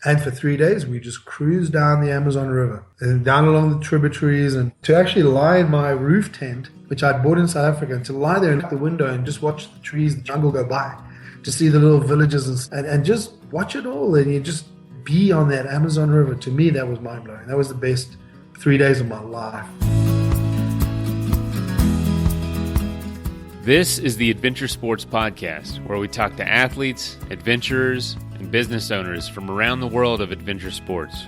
And for 3 days, we just cruised down the Amazon River and down along the tributaries, and to actually lie in my roof tent, which I'd bought in South Africa, and to lie there at the window and just watch the trees, the jungle go by, to see the little villages and just watch it all. And you just be on that Amazon River. To me, that was mind-blowing. That was the best 3 days of my life. This is the Adventure Sports Podcast, where we talk to athletes, adventurers, and business owners from around the world of adventure sports.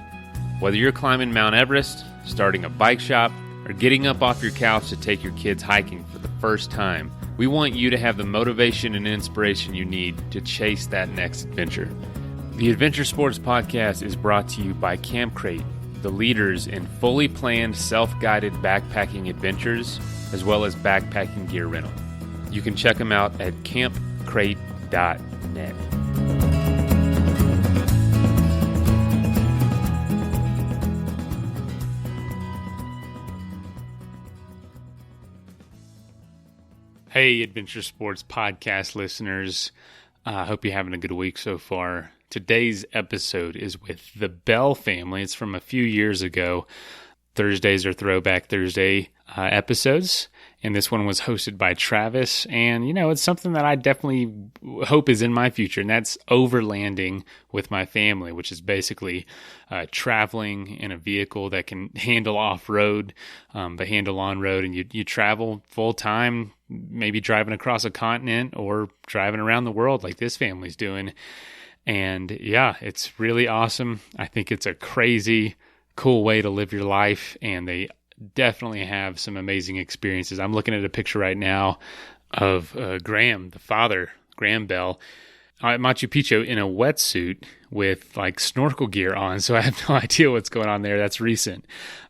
Whether you're climbing Mount Everest, starting a bike shop, or getting up off your couch to take your kids hiking for the first time, we want you to have the motivation and inspiration you need to chase that next adventure. The Adventure Sports Podcast is brought to you by Camp Crate, the leaders in fully planned, self-guided backpacking adventures, as well as backpacking gear rental. You can check them out at campcrate.net. Hey, Adventure Sports Podcast listeners. I hope you're having a good week so far. Today's episode is with the Bell family. It's from a few years ago. Thursdays are Throwback Thursday episodes, and this one was hosted by Travis. And, you know, it's something that I definitely hope is in my future, and that's overlanding with my family, which is basically traveling in a vehicle that can handle off-road, but handle on-road, and you travel full-time, maybe driving across a continent or driving around the world like this family's doing. And yeah, it's really awesome. I think it's a crazy, cool way to live your life, and they definitely have some amazing experiences. I'm looking at a picture right now of Graeme, the father, Graeme Bell, at Machu Picchu in a wetsuit with like snorkel gear on. So I have no idea what's going on there. That's recent.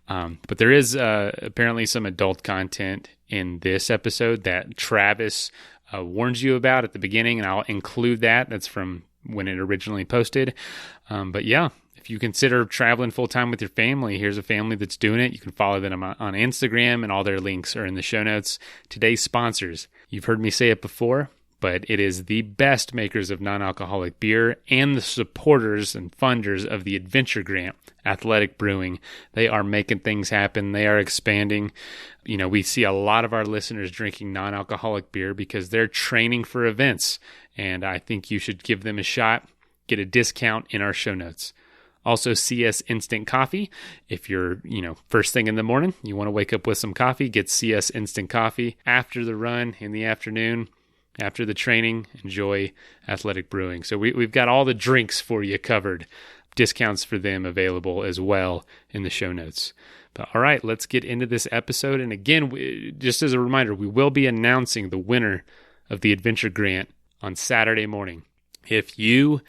But there is apparently some adult content in this episode that Travis warns you about at the beginning, and I'll include that. That's from when it originally posted. But yeah, if you consider traveling full-time with your family, here's a family that's doing it. You can follow them on Instagram, and all their links are in the show notes. Today's sponsors, you've heard me say it before, but it is the best makers of non-alcoholic beer and the supporters and funders of the Adventure Grant, Athletic Brewing. They are making things happen. They are expanding. You know, we see a lot of our listeners drinking non-alcoholic beer because they're training for events, and I think you should give them a shot. Get a discount in our show notes. Also, CS Instant Coffee. If you're, first thing in the morning, you want to wake up with some coffee, get CS Instant Coffee. After the run, in the afternoon, after the training, enjoy Athletic Brewing. So we've got all the drinks for you covered. Discounts for them available as well in the show notes. But all right, let's get into this episode. And again, just as a reminder, we will be announcing the winner of the Adventure Grant on Saturday morning. If you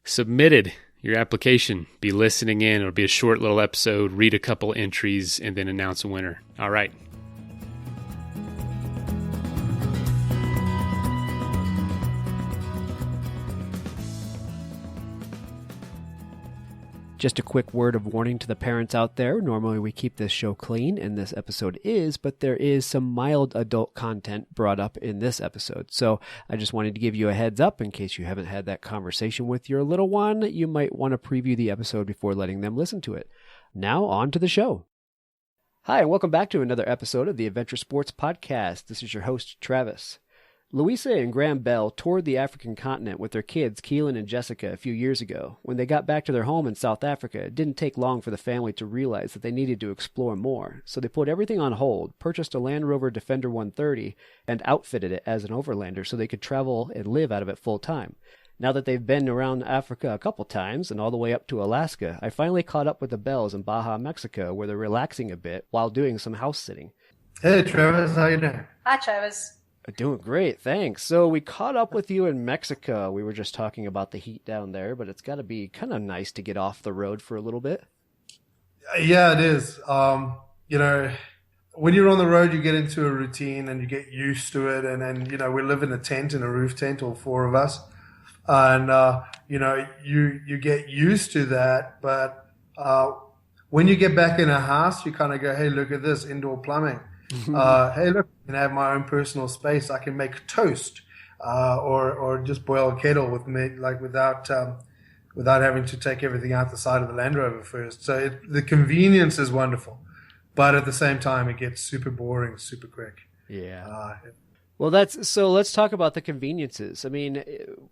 submitted your application, be listening in. It'll be a short little episode, read a couple entries, and then announce a winner. All right. Just a quick word of warning to the parents out there. Normally we keep this show clean, and this episode is, but there is some mild adult content brought up in this episode. So I just wanted to give you a heads up in case you haven't had that conversation with your little one. You might want to preview the episode before letting them listen to it. Now on to the show. Hi, and welcome back to another episode of the Adventure Sports Podcast. This is your host, Travis. Luisa and Graeme Bell toured the African continent with their kids, Keelan and Jessica, a few years ago. When they got back to their home in South Africa, it didn't take long for the family to realize that they needed to explore more. So they put everything on hold, purchased a Land Rover Defender 130, and outfitted it as an Overlander so they could travel and live out of it full time. Now that they've been around Africa a couple times and all the way up to Alaska, I finally caught up with the Bells in Baja, Mexico, where they're relaxing a bit while doing some house sitting. Hey, Travis, how you doing? Hi, Travis. Doing great, thanks. So we caught up with you in Mexico. We were just talking about the heat down there, but it's got to be kind of nice to get off the road for a little bit. Yeah, it is. When you're on the road, you get into a routine and you get used to it. And then, we live in a tent, in a roof tent, all four of us. And, you get used to that. But when you get back in a house, you kind of go, hey, look at this, indoor plumbing. Hey, look, I can have my own personal space. I can make toast or just boil a kettle with me, like without without having to take everything out the side of the Land Rover first. So the convenience is wonderful, but at the same time, it gets super boring super quick. Yeah. Well, so let's talk about the conveniences. I mean,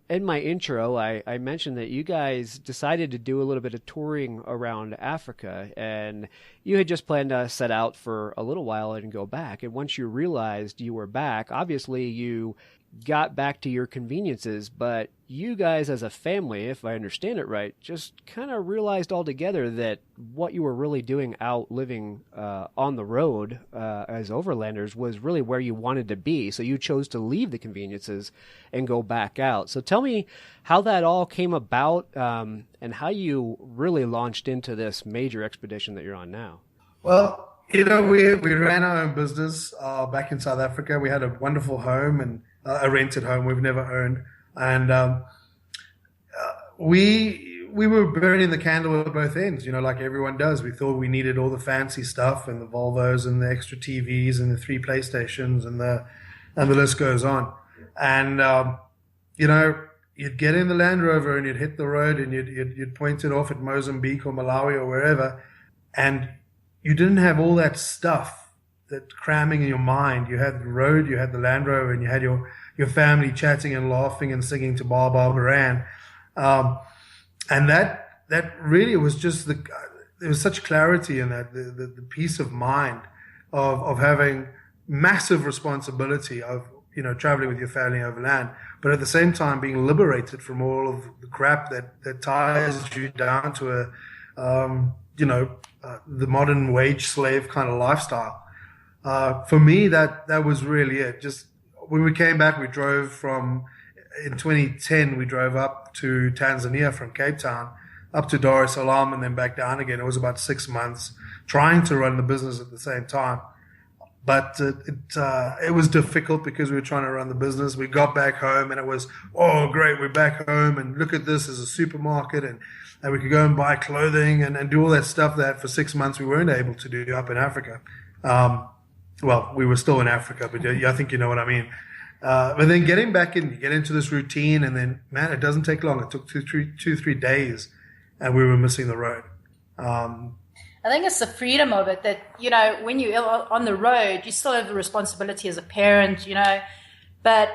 in my intro, I mentioned that you guys decided to do a little bit of touring around Africa, and you had just planned to set out for a little while and go back. And once you realized you were back, obviously you got back to your conveniences, but you guys as a family, if I understand it right, just kind of realized altogether that what you were really doing out living on the road as overlanders was really where you wanted to be. So you chose to leave the conveniences and go back out. So tell me how that all came about and how you really launched into this major expedition that you're on now. Well, we ran our own business back in South Africa. We had a wonderful home and a rented home we've never owned. And we were burning the candle at both ends, like everyone does. We thought we needed all the fancy stuff and the Volvos and the extra TVs and the 3 PlayStations and the list goes on. And, you'd get in the Land Rover and you'd hit the road and you'd point it off at Mozambique or Malawi or wherever. And you didn't have all that stuff that cramming in your mind. You had the road, you had the Land Rover, and you had your family chatting and laughing and singing to Baba Baran. And that really was just there was such clarity in that, the peace of mind of having massive responsibility of, traveling with your family overland, but at the same time being liberated from all of the crap that ties you down to the modern wage slave kind of lifestyle. For me, that was really it. Just when we came back, in 2010, we drove up to Tanzania from Cape Town, up to Dar es Salaam and then back down again. It was about 6 months trying to run the business at the same time. But it was difficult because we were trying to run the business. We got back home and it was, oh, great, we're back home and look at this as a supermarket and we could go and buy clothing and do all that stuff that for 6 months we weren't able to do up in Africa. Well, we were still in Africa, but I think you know what I mean. But then getting back in, you get into this routine, and then, man, it doesn't take long. It took 3 days, and we were missing the road. I think it's the freedom of it that, when you're on the road, you still have the responsibility as a parent, but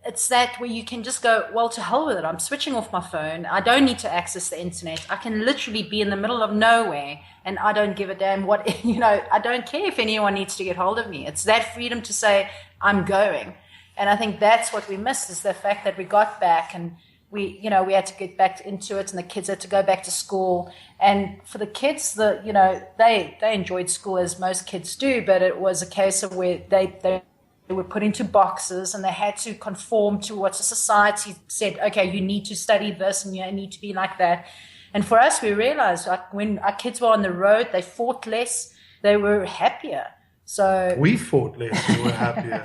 it's that where you can just go, well, to hell with it. I'm switching off my phone. I don't need to access the internet. I can literally be in the middle of nowhere and I don't give a damn what, I don't care if anyone needs to get hold of me. It's that freedom to say, I'm going. And I think that's what we missed, is the fact that we got back and we had to get back into it, and the kids had to go back to school. And for the kids, they enjoyed school as most kids do, but it was a case of where they were put into boxes and they had to conform to what the society said. Okay, you need to study this and you need to be like that. And for us, we realized when our kids were on the road, they fought less, they were happier. So we fought less, we were happier.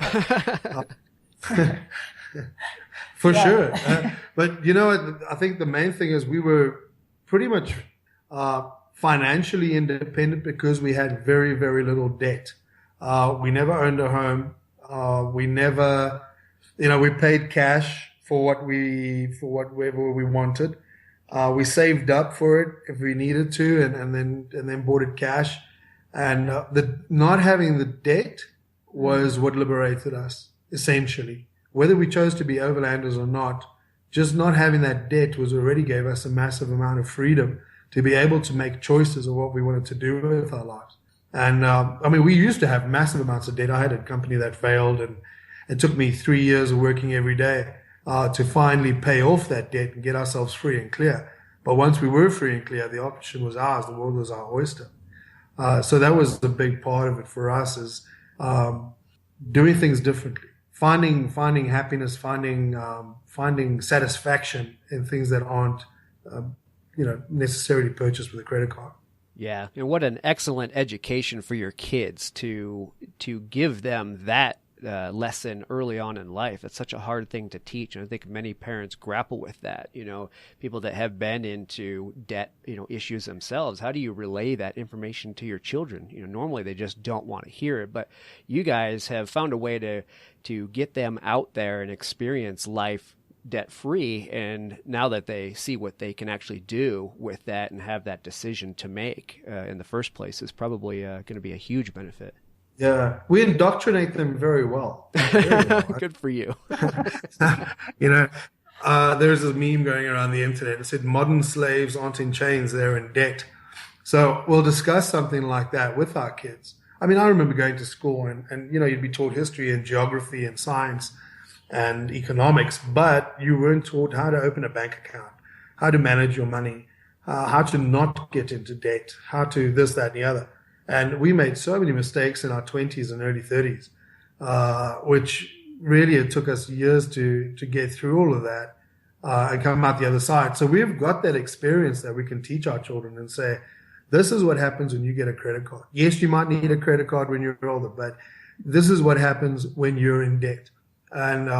For sure. But I think the main thing is we were pretty much financially independent because we had very, very little debt. We never owned a home. We never, we paid cash for whatever we wanted. We saved up for it if we needed to, and then bought it cash. And the not having the debt was what liberated us, essentially. Whether we chose to be overlanders or not, just not having that debt already gave us a massive amount of freedom to be able to make choices of what we wanted to do with our lives. And we used to have massive amounts of debt. I had a company that failed, and it took me 3 years of working every day to finally pay off that debt and get ourselves free and clear. But once we were free and clear, the option was ours. The world was our oyster. So that was the big part of it for us, is doing things differently, finding happiness, finding satisfaction in things that aren't necessarily purchased with a credit card. Yeah, and what an excellent education for your kids to give them that lesson early on in life. It's such a hard thing to teach, and I think many parents grapple with that. People that have been into debt, issues themselves. How do you relay that information to your children? Normally they just don't want to hear it, but you guys have found a way to get them out there and experience life debt free. And now that they see what they can actually do with that and have that decision to make in the first place is probably going to be a huge benefit. Yeah, we indoctrinate them very well. Very well. Good for you. There's this meme going around the internet that said modern slaves aren't in chains, they're in debt. So we'll discuss something like that with our kids. I mean, I remember going to school and you'd be taught history and geography and science and economics, but you weren't taught how to open a bank account, how to manage your money, how to not get into debt, how to this, that, and the other. And we made so many mistakes in our 20s and early 30s, which really it took us years to get through all of that and come out the other side. So we've got that experience that we can teach our children and say, this is what happens when you get a credit card. Yes, you might need a credit card when you're older, but this is what happens when you're in debt. And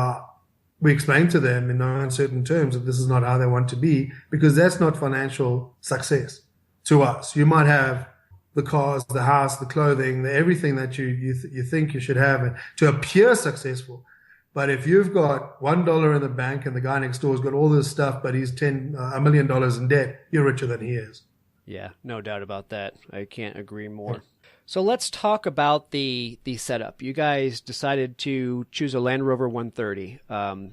we explain to them in no uncertain terms that this is not how they want to be, because that's not financial success to us. You might have the cars, the house, the clothing, everything that you think you should have and to appear successful. But if you've got $1 in the bank and the guy next door has got all this stuff, but he's $1 million in debt, you're richer than he is. Yeah, no doubt about that. I can't agree more. So let's talk about the setup. You guys decided to choose a Land Rover 130.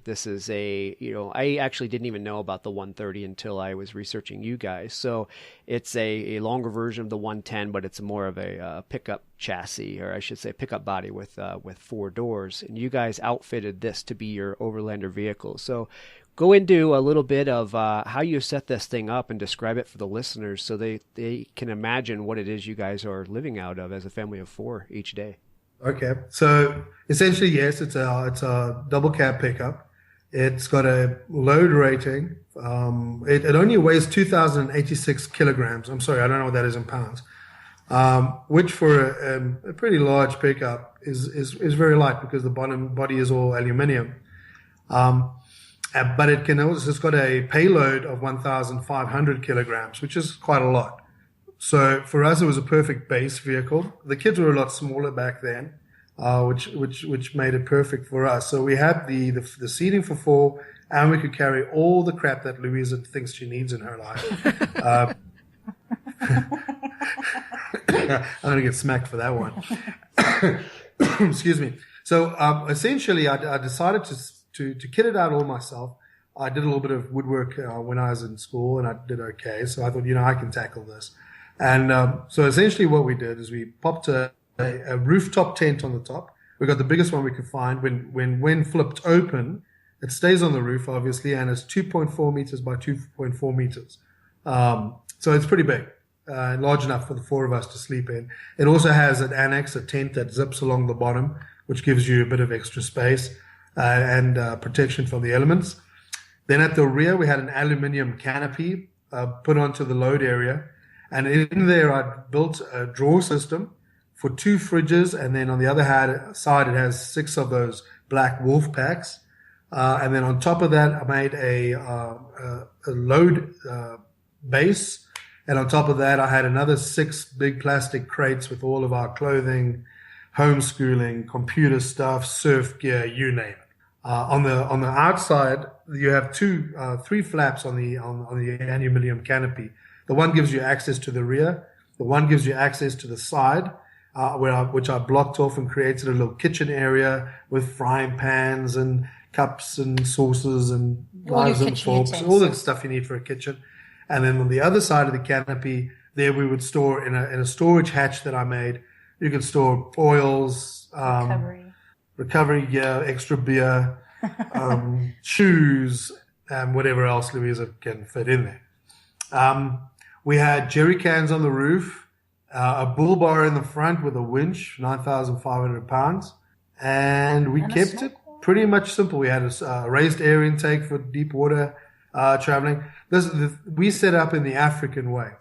This is I actually didn't even know about the 130 until I was researching you guys. So it's a longer version of the 110, but it's more of a pickup chassis, or I should say pickup body with 4 doors. And you guys outfitted this to be your Overlander vehicle. So go into a little bit of how you set this thing up and describe it for the listeners so they can imagine what it is you guys are living out of as a family of 4 each day. Okay. So essentially, yes, it's a double cab pickup. It's got a load rating. It only weighs 2,086 kilograms. I'm sorry, I don't know what that is in pounds. Which for a pretty large pickup is very light because the body is all aluminium. But it's got a payload of 1,500 kilograms, which is quite a lot. So for us, it was a perfect base vehicle. The kids were a lot smaller back then, which made it perfect for us. So we had the seating for 4, and we could carry all the crap that Louisa thinks she needs in her life. I'm going to get smacked for that one. Excuse me. So essentially, I decided to kit it out all myself. I did a little bit of woodwork when I was in school, and I did okay. So I thought, I can tackle this. And so essentially what we did is we popped a rooftop tent on the top. We got the biggest one we could find. When flipped open, it stays on the roof, obviously, and it's 2.4 meters by 2.4 meters. So it's pretty big, large enough for the 4 of us to sleep in. It also has an annex, a tent that zips along the bottom, which gives you a bit of extra space and protection from the elements. Then at the rear, we had an aluminium canopy put onto the load area. And in there, I built a drawer system for 2 fridges. And then on the other side, it has 6 of those black wolf packs. And then on top of that, I made a load base. And on top of that, I had another 6 big plastic crates with all of our clothing, homeschooling, computer stuff, surf gear, you name it. On the outside, you have 3 flaps on the aluminium canopy. The one gives you access to the rear. The one gives you access to the side, which I blocked off and created a little kitchen area with frying pans and cups and saucers and knives and forks, all the stuff you need for a kitchen. And then on the other side of the canopy, there we would store in a storage hatch that I made. You could store oils, recovery gear, extra beer, shoes, and whatever else Louisa can fit in there. We had jerry cans on the roof, a bull bar in the front with a winch, 9,500 pounds, and we kept it pretty much simple. We had a raised air intake for deep water traveling. We set up in the African way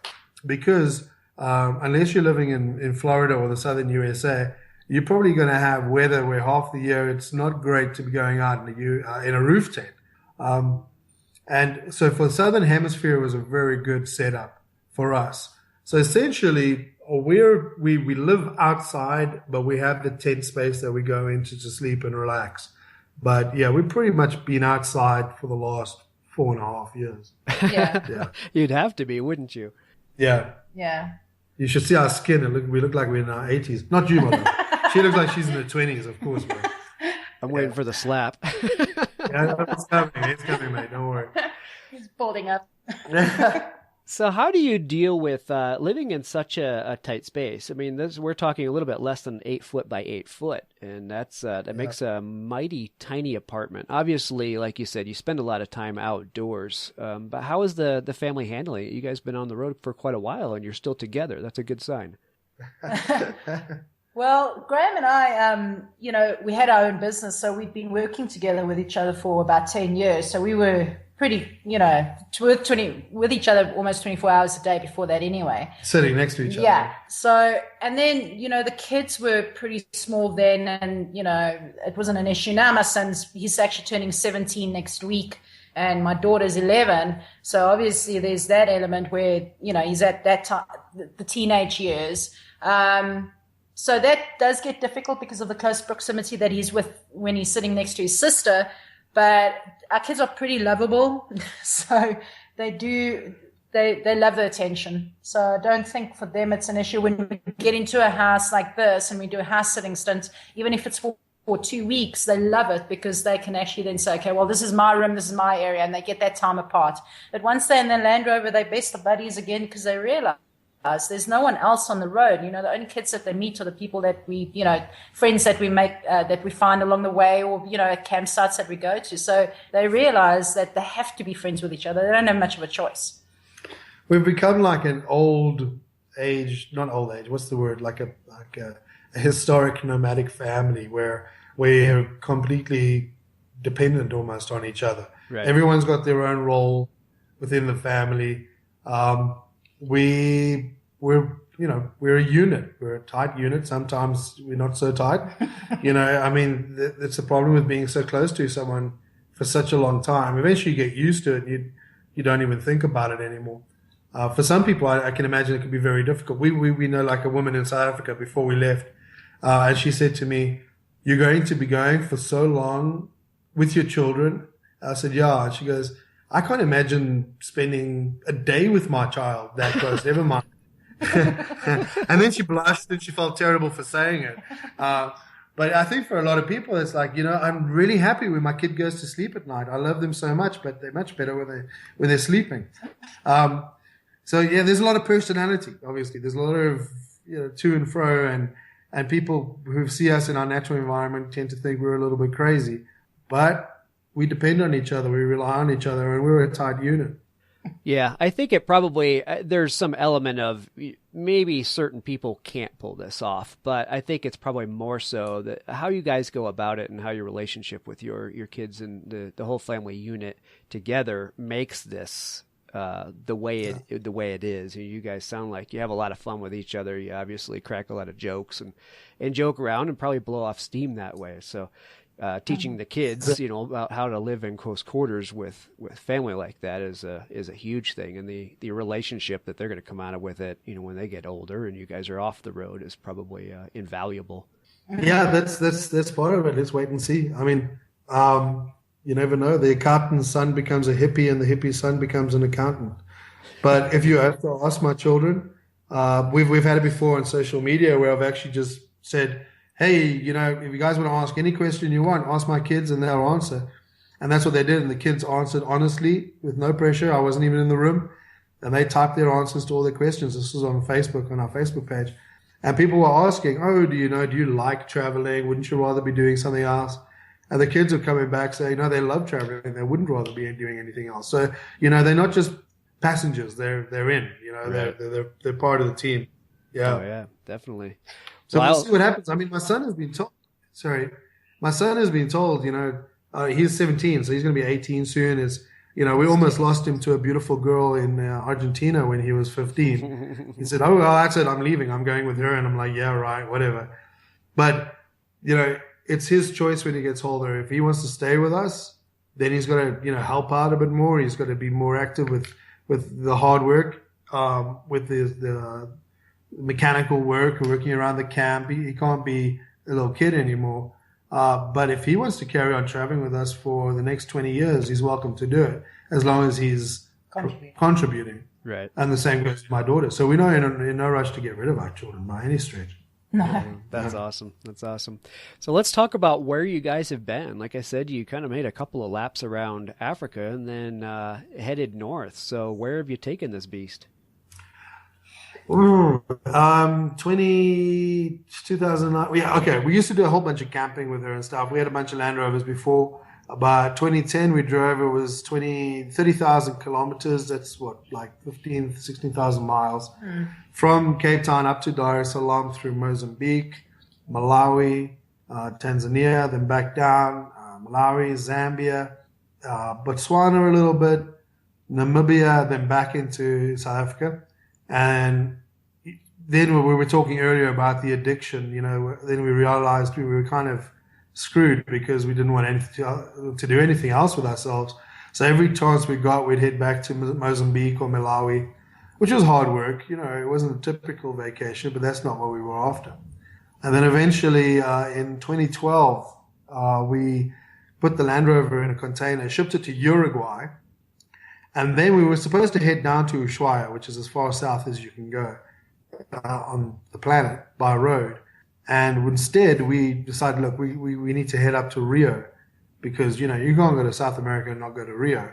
because unless you're living in Florida or the southern USA, you're probably going to have weather where half the year it's not great to be going out in a roof tent. And so for the Southern Hemisphere, it was a very good setup for us. So essentially, we live outside, but we have the tent space that we go into to sleep and relax. But yeah, we've pretty much been outside for the last 4.5 years. Yeah. Yeah. You'd have to be, wouldn't you? Yeah. Yeah. You should see our skin. We look like we're in our 80s. Not you, mother. She looks like she's in her 20s, of course, bro. I'm waiting for the slap. Yeah, it's coming. It's coming, mate. Don't worry. He's balding up. So how do you deal with living in such a tight space? I mean, we're talking a little bit less than 8 foot by 8 foot, and that makes a mighty tiny apartment. Obviously, like you said, you spend a lot of time outdoors. But how is the family handling it? You guys been on the road for quite a while, and you're still together. That's a good sign. Well, Graham and I, we had our own business, so we'd been working together with each other for about 10 years. So we were pretty, with each other almost 24 hours a day before that anyway. Sitting next to each other. Yeah. So, and then, the kids were pretty small then and, it wasn't an issue. Now my he's actually turning 17 next week and my daughter's 11. So obviously there's that element where, he's at that time, the teenage years. So that does get difficult because of the close proximity that he's with when he's sitting next to his sister. But our kids are pretty lovable, so they love the attention. So I don't think for them it's an issue when we get into a house like this and we do a house sitting stint, even if it's for 2 weeks, they love it because they can actually then say, okay, well, this is my room, this is my area, and they get that time apart. But once they're in the Land Rover, they're best of buddies again because they realize there's no one else on the road. The only kids that they meet are the people that we, friends that we make, that we find along the way or, at campsites that we go to. So they realize that they have to be friends with each other. They don't have much of a choice. We've become like an old age, not old age, what's the word? Like a historic nomadic family where we're completely dependent almost on each other. Right. Everyone's got their own role within the family. We're a unit. We're a tight unit. Sometimes we're not so tight. It's a problem with being so close to someone for such a long time. Eventually you get used to it and you don't even think about it anymore. For some people, I can imagine it could be very difficult. We know like a woman in South Africa before we left, and she said to me, "You're going to be going for so long with your children?" I said, "Yeah." And she goes, "I can't imagine spending a day with my child that close, never mind." And then she blushed and she felt terrible for saying it. But I think for a lot of people, it's like, I'm really happy when my kid goes to sleep at night. I love them so much, but they're much better when they're sleeping. So yeah, there's a lot of personality, obviously. There's a lot of, to and fro and people who see us in our natural environment tend to think we're a little bit crazy, but we depend on each other. We rely on each other and we're a tight unit. Yeah, I think it probably, there's some element of maybe certain people can't pull this off, but I think it's probably more so that how you guys go about it and how your relationship with your kids and the whole family unit together makes this the way it is. You guys sound like you have a lot of fun with each other. You obviously crack a lot of jokes and joke around and probably blow off steam that way. So teaching the kids, about how to live in close quarters with family like that is a huge thing, and the relationship that they're going to come out of with it, when they get older and you guys are off the road is probably invaluable. Yeah, that's part of it. Let's wait and see. I mean, you never know. The accountant's son becomes a hippie, and the hippie's son becomes an accountant. But if you have to ask my children, we've had it before on social media where I've actually just said, hey, if you guys want to ask any question you want, ask my kids and they'll answer. And that's what they did. And the kids answered honestly with no pressure. I wasn't even in the room. And they typed their answers to all their questions. This was on Facebook, on our Facebook page. And people were asking, oh, do you like traveling? Wouldn't you rather be doing something else? And the kids are coming back saying, no, they love traveling. They wouldn't rather be doing anything else. So, they're not just passengers. They're in, Right. they're part of the team. Yeah. Oh, yeah, definitely. So we'll see what happens. I mean, my son has been told, he's 17, so he's going to be 18 soon. We almost lost him to a beautiful girl in Argentina when he was 15. He said, oh, well, that's it. I'm leaving. I'm going with her. And I'm like, yeah, right, whatever. But, it's his choice when he gets older. If he wants to stay with us, then he's got to, help out a bit more. He's got to be more active with the hard work, with the mechanical work, working around the camp. He can't be a little kid anymore. But if he wants to carry on traveling with us for the next 20 years, he's welcome to do it, as long as he's contributing. Right. And the same goes to my daughter. So we're not in no rush to get rid of our children by any stretch. No. That's awesome. That's awesome. So let's talk about where you guys have been. Like I said, you kind of made a couple of laps around Africa and then headed north. So where have you taken this beast? 2009. Yeah, okay. We used to do a whole bunch of camping with her and stuff. We had a bunch of Land Rovers before. About 2010, we drove. It was 30,000 kilometers. That's what, like 16,000 miles from Cape Town up to Dar es Salaam through Mozambique, Malawi, Tanzania, then back down, Malawi, Zambia, Botswana a little bit, Namibia, then back into South Africa. And then we were talking earlier about the addiction, then we realized we were kind of screwed because we didn't want to do anything else with ourselves. So every chance we got, we'd head back to Mozambique or Malawi, which was hard work. It wasn't a typical vacation, but that's not what we were after. And then eventually in 2012, we put the Land Rover in a container, shipped it to Uruguay. And then we were supposed to head down to Ushuaia, which is as far south as you can go on the planet by road. And instead, we decided, look, we need to head up to Rio because, you can't go to South America and not go to Rio.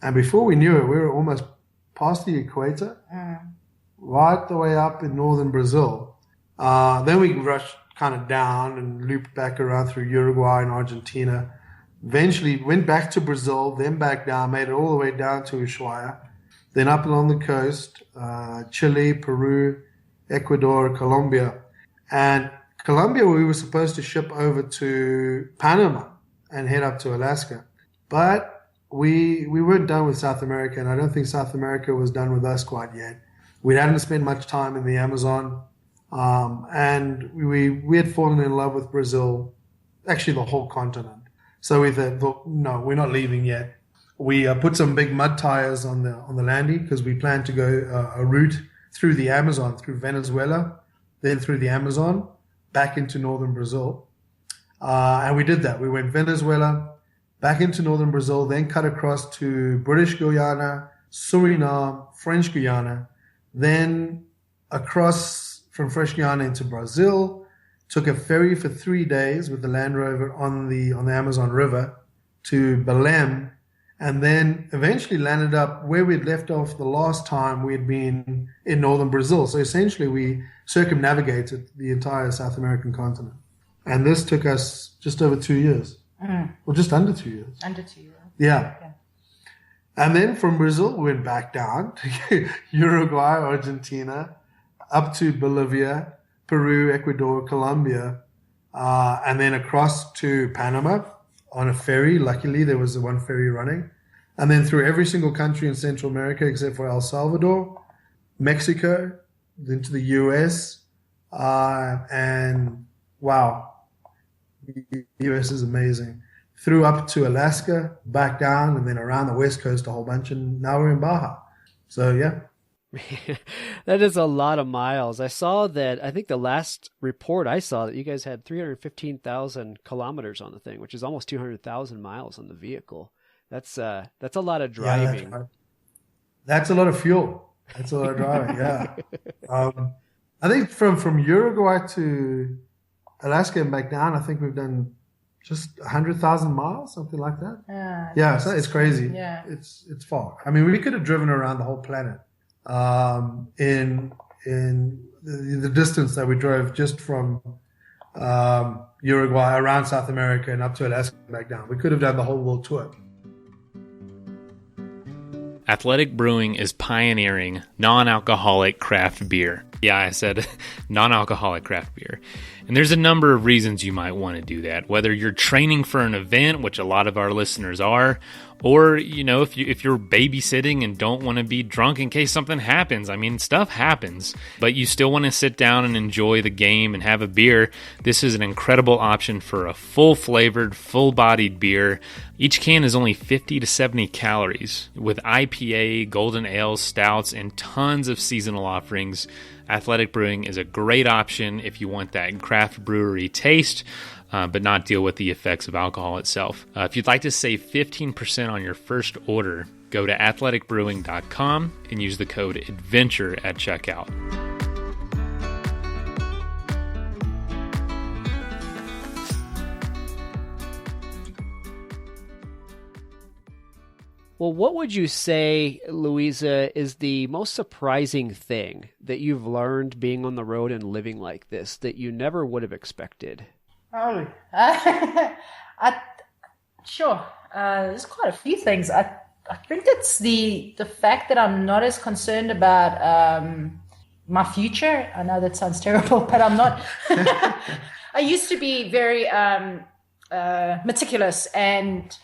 And before we knew it, we were almost past the equator, right the way up in northern Brazil. Then we rushed kind of down and looped back around through Uruguay and Argentina. Eventually went back to Brazil, then back down, made it all the way down to Ushuaia, then up along the coast, Chile, Peru, Ecuador, Colombia. And Colombia, we were supposed to ship over to Panama and head up to Alaska. But we weren't done with South America, and I don't think South America was done with us quite yet. We hadn't spent much time in the Amazon, and we had fallen in love with Brazil, actually the whole continent. So we thought, no, we're not leaving yet. We put some big mud tires on the Landy because we planned to go a route through the Amazon, through Venezuela, then through the Amazon, back into northern Brazil. And we did that. We went Venezuela, back into northern Brazil, then cut across to British Guyana, Suriname, French Guyana, then across from French Guyana into Brazil, took a ferry for 3 days with the Land Rover on the Amazon River to Belém, and then eventually landed up where we'd left off the last time we had been in northern Brazil. So essentially we circumnavigated the entire South American continent. And this took us just over 2 years. Or just under 2 years. Under 2 years. Yeah. Okay. And then from Brazil, we went back down to Uruguay, Argentina, up to Bolivia, Peru, Ecuador, Colombia, and then across to Panama on a ferry. Luckily, there was the one ferry running. And then through every single country in Central America except for El Salvador, Mexico, then to the US, and wow, the US is amazing. Through up to Alaska, back down, and then around the West Coast a whole bunch, and now we're in Baja. So, yeah. That is a lot of miles. I saw that, I think the last report I saw that you guys had 315,000 kilometers on the thing, which is almost 200,000 miles on the vehicle. That's a lot of driving. Yeah, that's a lot of fuel. That's a lot of driving, yeah. I think from Uruguay to Alaska and back down, I think we've done just 100,000 miles, something like that. Yeah, it's crazy. Yeah. It's far. I mean, we could have driven around the whole planet. In the distance that we drove just from Uruguay around South America and up to Alaska and back down. We could have done the whole world tour. Athletic Brewing is pioneering non-alcoholic craft beer. Yeah, I said non-alcoholic craft beer. And there's a number of reasons you might want to do that, whether you're training for an event, which a lot of our listeners are, or, if you're babysitting and don't want to be drunk in case something happens. I mean, stuff happens, but you still want to sit down and enjoy the game and have a beer. This is an incredible option for a full-flavored, full-bodied beer. Each can is only 50 to 70 calories. With IPA, golden ales, stouts, and tons of seasonal offerings, Athletic Brewing is a great option if you want that craft brewery taste. but not deal with the effects of alcohol itself. If you'd like to save 15% on your first order, go to athleticbrewing.com and use the code ADVENTURE at checkout. Well, what would you say, Luisa, is the most surprising thing that you've learned being on the road and living like this that you never would have expected? Oh, sure. There's quite a few things. I think it's the fact that I'm not as concerned about my future. I know that sounds terrible, but I'm not. I used to be very meticulous and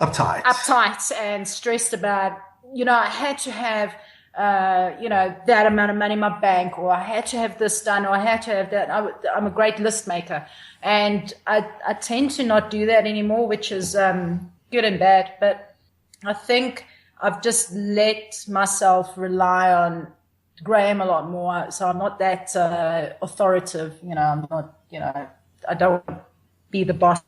uptight and stressed about, I had to have, that amount of money in my bank, or I had to have this done, or I had to have that. I'm a great list maker. And I tend to not do that anymore, which is good and bad. But I think I've just let myself rely on Graeme a lot more. So I'm not that authoritative. I'm not, I don't want to be the boss.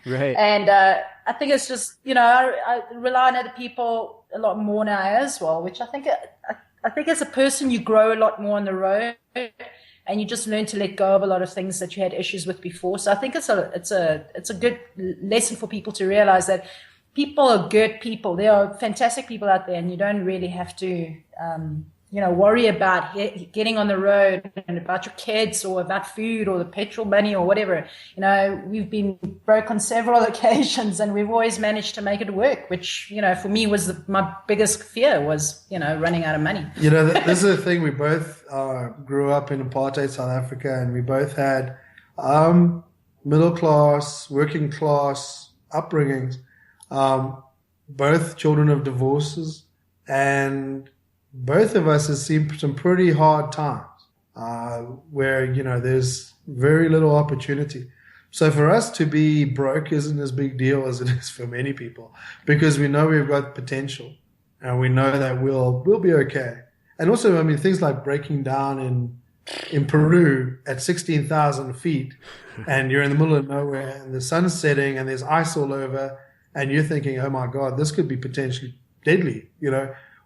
Right. And I think it's just, I rely on other people a lot more now as well, which I think as a person, you grow a lot more on the road, and you just learn to let go of a lot of things that you had issues with before. So I think it's a good lesson for people to realize that people are good people. There are fantastic people out there, and you don't really have to, worry about getting on the road and about your kids or about food or the petrol money or whatever. We've been broke on several occasions, and we've always managed to make it work, which, for me was my biggest fear was, running out of money. This is the thing. We both grew up in apartheid South Africa, and we both had middle class, working class upbringings, both children of divorces, and both of us have seen some pretty hard times where, there's very little opportunity. So for us to be broke isn't as big deal as it is for many people, because we know we've got potential and we know that we'll be okay. And also, things like breaking down in Peru at 16,000 feet, and you're in the middle of nowhere and the sun's setting and there's ice all over, and you're thinking, oh my God, this could be potentially deadly,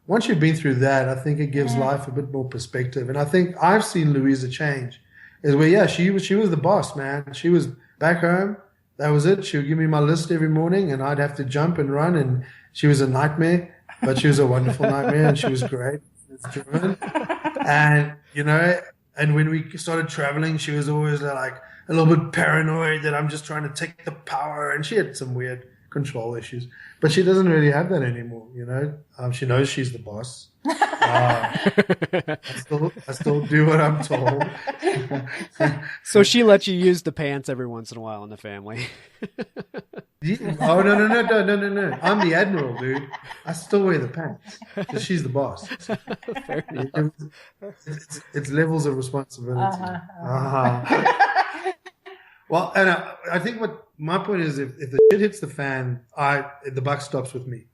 Once you've been through that, I think it gives life a bit more perspective. And I think I've seen Luisa change. Is where, she was the boss, man. She was back home. That was it. She would give me my list every morning, and I'd have to jump and run. And she was a nightmare, but she was a wonderful nightmare, and she was great. Driven. And, and when we started traveling, she was always like a little bit paranoid that I'm just trying to take the power. And she had some weird control issues, but she doesn't really have that anymore. She knows she's the boss. I still do what I'm told. So she lets you use the pants every once in a while in the family. Oh no! I'm the admiral, dude. I still wear the pants because she's the boss. Fair enough. It's levels of responsibility. Well, and I think what my point is, if the shit hits the fan, the buck stops with me.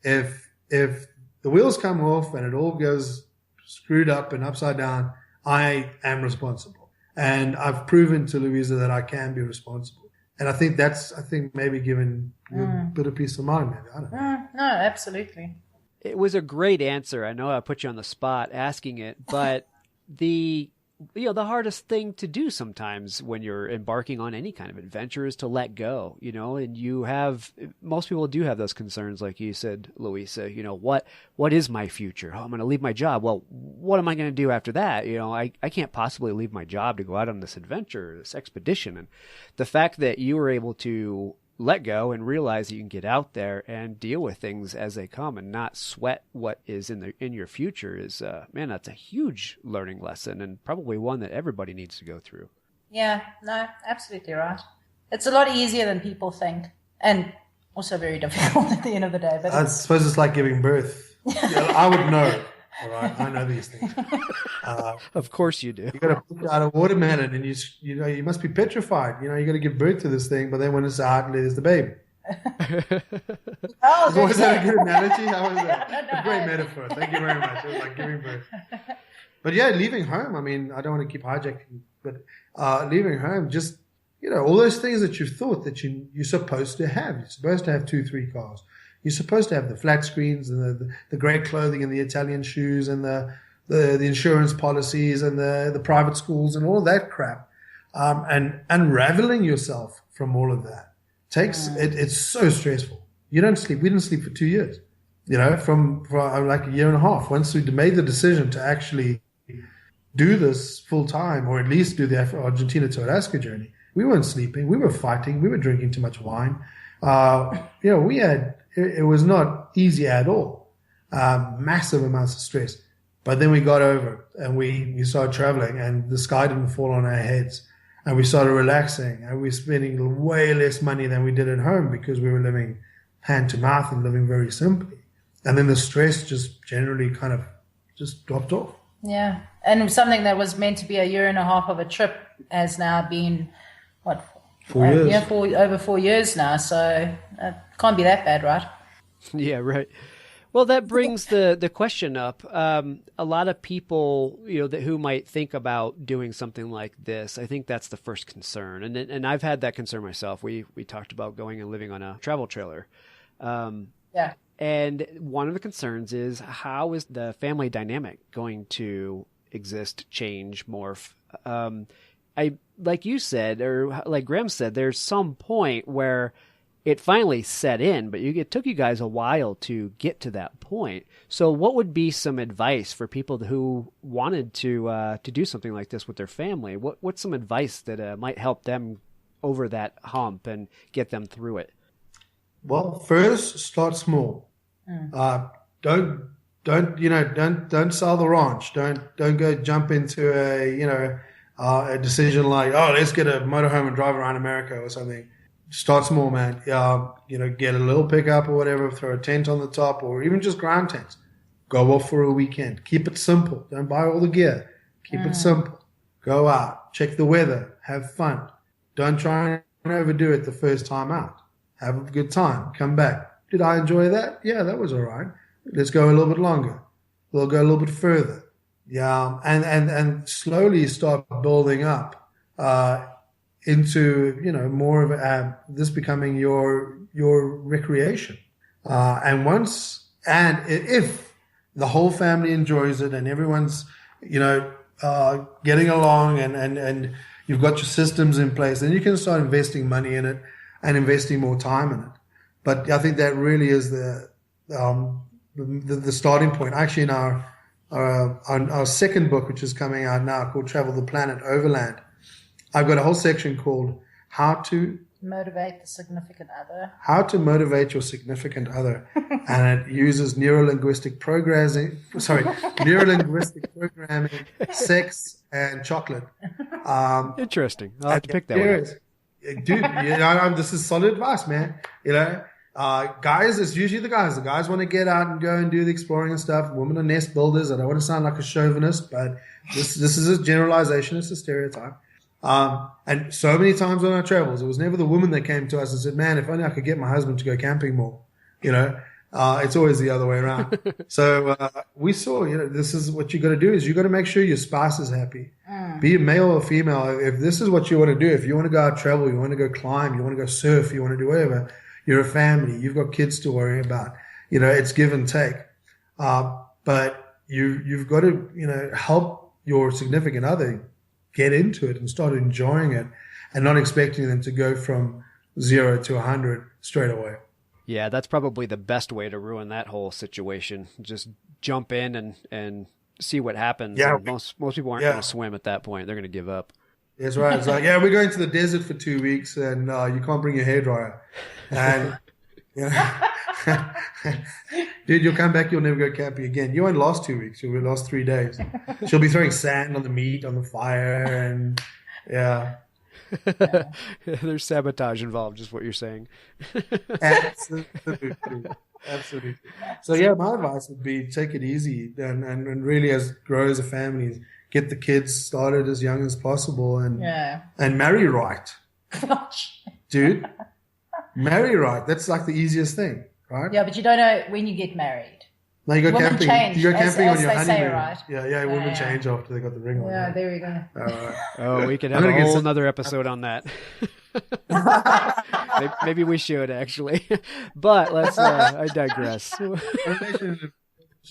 If the wheels come off and it all goes screwed up and upside down, I am responsible. And I've proven to Luisa that I can be responsible. And I think maybe giving you a bit of peace of mind, maybe. I don't know. No, absolutely. It was a great answer. I know I put you on the spot asking it, but the hardest thing to do sometimes when you're embarking on any kind of adventure is to let go, and most people do have those concerns. Like you said, Luisa, what is my future? Oh, I'm going to leave my job. Well, what am I going to do after that? I can't possibly leave my job to go out on this adventure, this expedition. And the fact that you were able to let go and realize that you can get out there and deal with things as they come and not sweat what is in your future is, that's a huge learning lesson, and probably one that everybody needs to go through. Yeah, no, absolutely right. It's a lot easier than people think, and also very difficult at the end of the day. But I suppose it's like giving birth. I would know. All right, I know these things. Of course you do. You got to put out a watermelon, and you must be petrified. You got to give birth to this thing, but then when it's out, there's the baby. Oh, Was that a good analogy? How was that? A great metaphor. Thank you very much. It was like giving birth. But yeah, leaving home, I mean, I don't want to keep hijacking, but leaving home, just, all those things that you've thought that you're supposed to have. You're supposed to have 2-3 cars. You're supposed to have the flat screens and the great clothing and the Italian shoes and the insurance policies and the private schools and all of that crap. And unraveling yourself from all of that it's so stressful. You don't sleep. We didn't sleep for 2 years, from like a year and a half. Once we made the decision to actually do this full time, or at least do the Argentina to Alaska journey, we weren't sleeping. We were fighting. We were drinking too much wine. It was not easy at all. Massive amounts of stress. But then we got over it and we started traveling, and the sky didn't fall on our heads, and we started relaxing, and we were spending way less money than we did at home because we were living hand to mouth and living very simply. And then the stress just generally kind of just dropped off. Yeah. And something that was meant to be a year and a half of a trip has now been, 4 years? Yeah, over 4 years now. So it can't be that bad, right? Yeah, right. Well, that brings the question up. A lot of people, who might think about doing something like this, I think that's the first concern. And I've had that concern myself. We talked about going and living on a travel trailer. Yeah. And one of the concerns is, how is the family dynamic going to exist, change, morph? Like you said, or like Graeme said, there's some point where it finally set in, but it took you guys a while to get to that point. So what would be some advice for people who wanted to do something like this with their family? What's some advice that might help them over that hump and get them through it? Well, first, start small. Don't sell the ranch. Don't go jump into a decision like, let's get a motorhome and drive around America or something. Start small, man. Get a little pickup or whatever, throw a tent on the top, or even just ground tents. Go off for a weekend. Keep it simple. Don't buy all the gear. Keep it simple. Go out. Check the weather. Have fun. Don't try and overdo it the first time out. Have a good time. Come back. Did I enjoy that? Yeah, that was all right. Let's go a little bit longer. We'll go a little bit further. Yeah, and slowly start building up into more of this becoming your recreation. And if the whole family enjoys it and everyone's getting along and you've got your systems in place, then you can start investing money in it and investing more time in it. But I think that really is the starting point. Actually, in our second book, which is coming out now, called Travel the Planet, Overland, I've got a whole section called How to Motivate the Significant Other. How to motivate your significant other. And it uses neuro-linguistic programming, sex, and chocolate. Interesting. I'll have to pick that one up. Dude, this is solid advice, man. Guys, it's usually the guys. The guys want to get out and go and do the exploring and stuff. Women are nest builders. I don't want to sound like a chauvinist, but this is a generalization. It's a stereotype. And so many times on our travels, it was never the woman that came to us and said, man, if only I could get my husband to go camping more. It's always the other way around. So we saw, this is what you got to do is you got to make sure your spouse is happy. Be it male or female. If this is what you want to do, if you want to go out travel, you want to go climb, you want to go surf, you want to do whatever, you're a family, you've got kids to worry about. It's give and take. But you've got to, help your significant other get into it and start enjoying it and not expecting them to go from 0 to 100 straight away. Yeah, that's probably the best way to ruin that whole situation. Just jump in and see what happens. Yeah. And most people aren't going to swim at that point. They're going to give up. That's right. It's like, we're going to the desert for 2 weeks and you can't bring your hairdryer. And, dude, you'll come back, you'll never go camping again. You won't last 2 weeks. You'll last 3 days. She'll be throwing sand on the meat, on the fire, and There's sabotage involved, is what you're saying. Absolutely. So my advice would be take it easy and really grow as a family. Get the kids started as young as possible and marry right. Dude, marry right. That's like the easiest thing, right? Yeah, but you don't know when you get married. No, you go Women camping. change, You go camping as on your they say, honeymoon. right? Yeah. Women change after they got the ring on. Yeah, there we go. All right. Oh, we could have a whole other episode on that. Maybe we should, actually. But let's, I digress. Relationship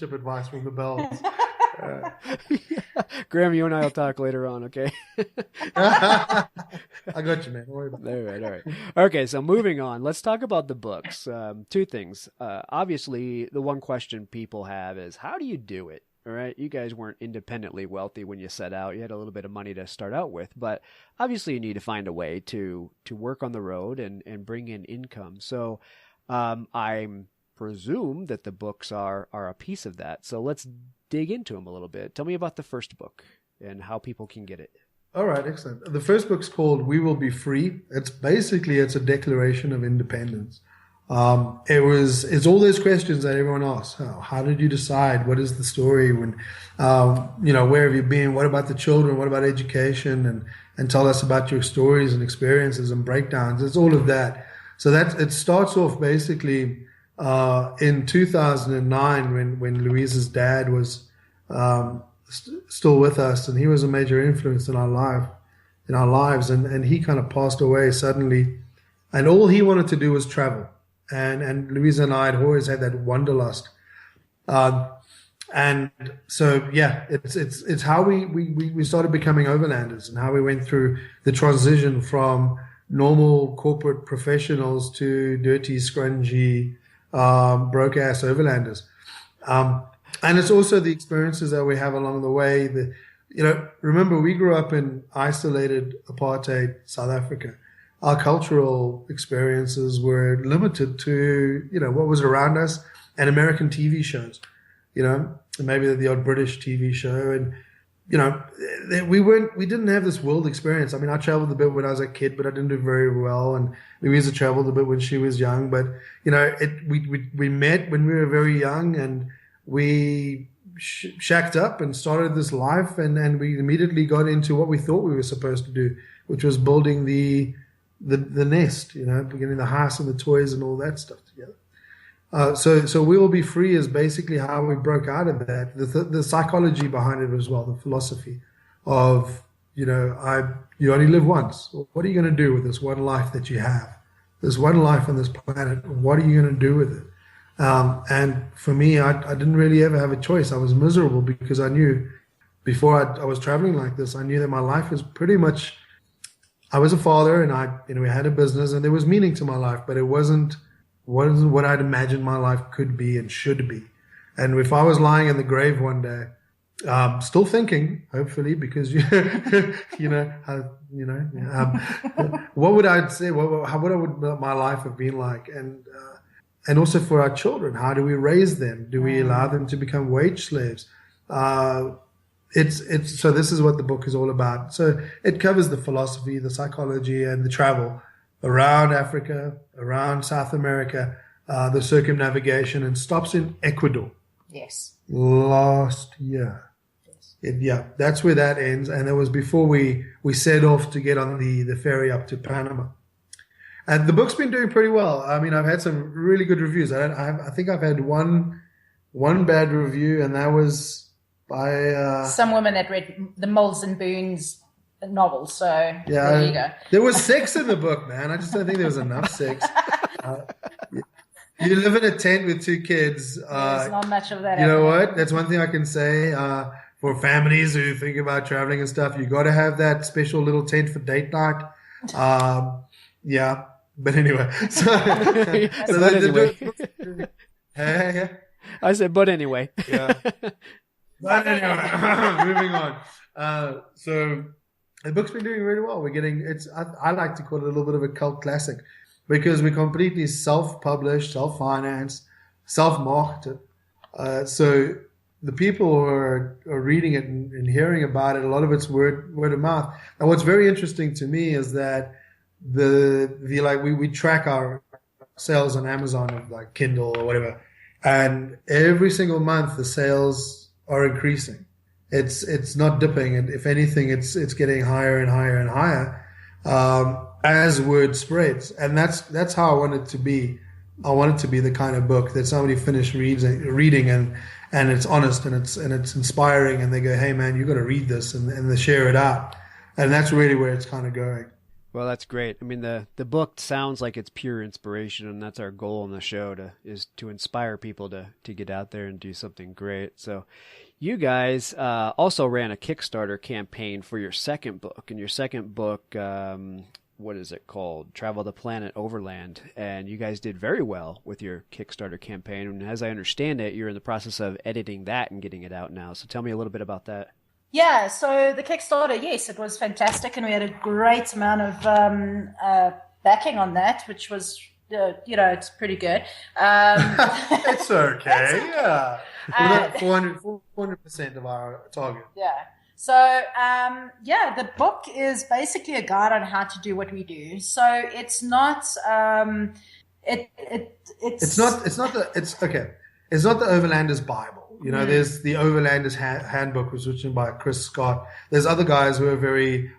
advice from the Bells. Graeme, you and I will talk later on, okay? I got you, man. Don't worry about All right. Okay, so moving on. Let's talk about the books. Two things. Obviously, the one question people have is, how do you do it? All right, you guys weren't independently wealthy when you set out. You had a little bit of money to start out with, but obviously you need to find a way to work on the road and bring in income. So I presume that the books are a piece of that. So let's dig into them a little bit. Tell me about the first book and how people can get it. All right, excellent. The first book's called We Will Be Free. It's a declaration of independence. It's all those questions that everyone asks. How did you decide? What is the story? When, where have you been? What about the children? What about education? And tell us about your stories and experiences and breakdowns. It's all of that. So it starts off basically in 2009 when Louisa's dad was still with us, and he was a major influence in our lives, and he kind of passed away suddenly, and all he wanted to do was travel. And Louisa and I had always had that wanderlust. And so, yeah, it's how we started becoming overlanders, and how we went through the transition from normal corporate professionals to dirty, scrungy, broke-ass overlanders. And it's also the experiences that we have along the way. Remember, we grew up in isolated apartheid South Africa. Our cultural experiences were limited to, what was around us and American TV shows, and maybe the odd British TV show. And, we didn't have this world experience. I mean, I traveled a bit when I was a kid, but I didn't do very well. And Louisa traveled a bit when she was young, but, we met when we were very young, and we shacked up and started this life. And we immediately got into what we thought we were supposed to do, which was building the nest, getting the house and the toys and all that stuff together. So We Will Be Free is basically how we broke out of that. The psychology behind it as well, the philosophy of, you only live once. What are you going to do with this one life that you have? There's one life on this planet. What are you going to do with it? And for me, I didn't really ever have a choice. I was miserable because I knew before I was traveling like this, I knew that my life was pretty much, I was a father, and we had a business, and there was meaning to my life, but it wasn't what I'd imagined my life could be and should be. And if I was lying in the grave one day, still thinking, hopefully, because what would I say? What would my life have been like? And also for our children, how do we raise them? Do we allow them to become wage slaves? So this is what the book is all about. So it covers the philosophy, the psychology, and the travel around Africa, around South America, the circumnavigation, and stops in Ecuador. Yes. Last year. Yes. That's where that ends. And it was before we set off to get on the ferry up to Panama. And the book's been doing pretty well. I mean, I've had some really good reviews. I think I've had one bad review, and that was by some woman that read the Mills and Boons novel. So there you go. There was sex in the book, man. I just don't think there was enough sex. You live in a tent with two kids. There's not much of that. You know what? That's one thing I can say. For families who think about traveling and stuff, you got to have that special little tent for date night. Yeah. But anyway, I said, but anyway. Yeah. But anyway, moving on. So the book's been doing really well. We're getting I like to call it a little bit of a cult classic because we're completely self-published, self-financed, self-marketed. So the people who are reading it and hearing about it, a lot of it's word of mouth. And what's very interesting to me is that we track our sales on Amazon of like Kindle or whatever, and every single month the sales are increasing. It's not dipping, and if anything, it's getting higher and higher and higher. as word spreads. And that's how I want it to be. I want it to be the kind of book that somebody finished reading and it's honest and it's inspiring, and they go, hey man, you got to read this, and they share it out. And that's really where it's kind of going. Well, that's great. I mean, the book sounds like it's pure inspiration, and that's our goal in the show is to inspire people to get out there and do something great. So you guys also ran a Kickstarter campaign for your second book, and your second book, what is it called? Travel the Planet Overland. And you guys did very well with your Kickstarter campaign. And as I understand it, you're in the process of editing that and getting it out now. So tell me a little bit about that. Yeah, so the Kickstarter, yes, it was fantastic, and we had a great amount of backing on that, which was, it's pretty good. It's okay, yeah. 400% of our target. Yeah. So, the book is basically a guide on how to do what we do. So it's not, it's not the Overlander's Bible. There's the Overlander's Handbook, which was written by Chris Scott. There's other guys who are very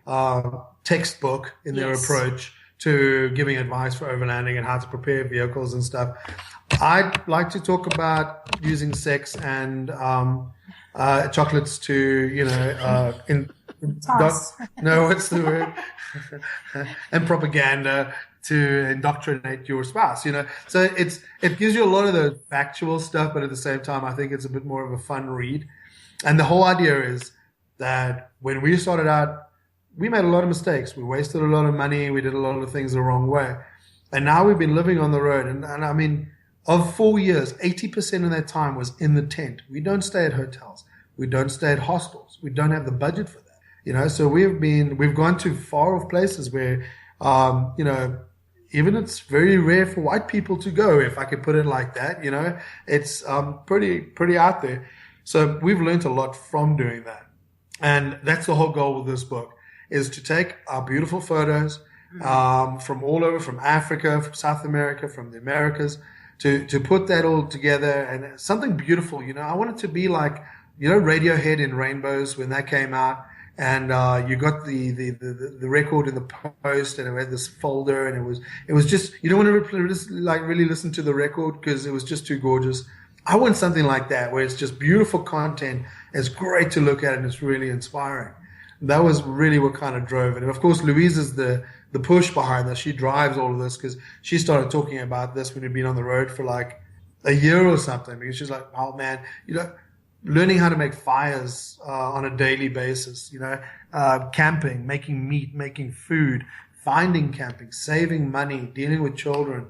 textbook in their approach to giving advice for overlanding and how to prepare vehicles and stuff. I'd like to talk about using sex and chocolates to, what's the word? And propaganda to indoctrinate your spouse, So it gives you a lot of the factual stuff, but at the same time, I think it's a bit more of a fun read. And the whole idea is that when we started out, we made a lot of mistakes. We wasted a lot of money. We did a lot of things the wrong way. And now we've been living on the road. And I mean, of 4 years, 80% of that time was in the tent. We don't stay at hotels. We don't stay at hostels. We don't have the budget for that. So we've gone to far off places where, even it's very rare for white people to go, if I could put it like that. It's pretty out there. So we've learned a lot from doing that. And that's the whole goal with this book, is to take our beautiful photos from all over, from Africa, from South America, from the Americas, to put that all together and something beautiful. I want it to be like, Radiohead in Rainbows when that came out. And you got the record in the post, and it had this folder, and it was just, you don't want to really listen to the record because it was just too gorgeous. I want something like that where it's just beautiful content. It's great to look at, and it's really inspiring. That was really what kind of drove it. And of course, Louise is the push behind this. She drives all of this because she started talking about this when we'd been on the road for like a year or something, because she's like, oh man, learning how to make fires on a daily basis, camping, making meat, making food, finding camping, saving money, dealing with children,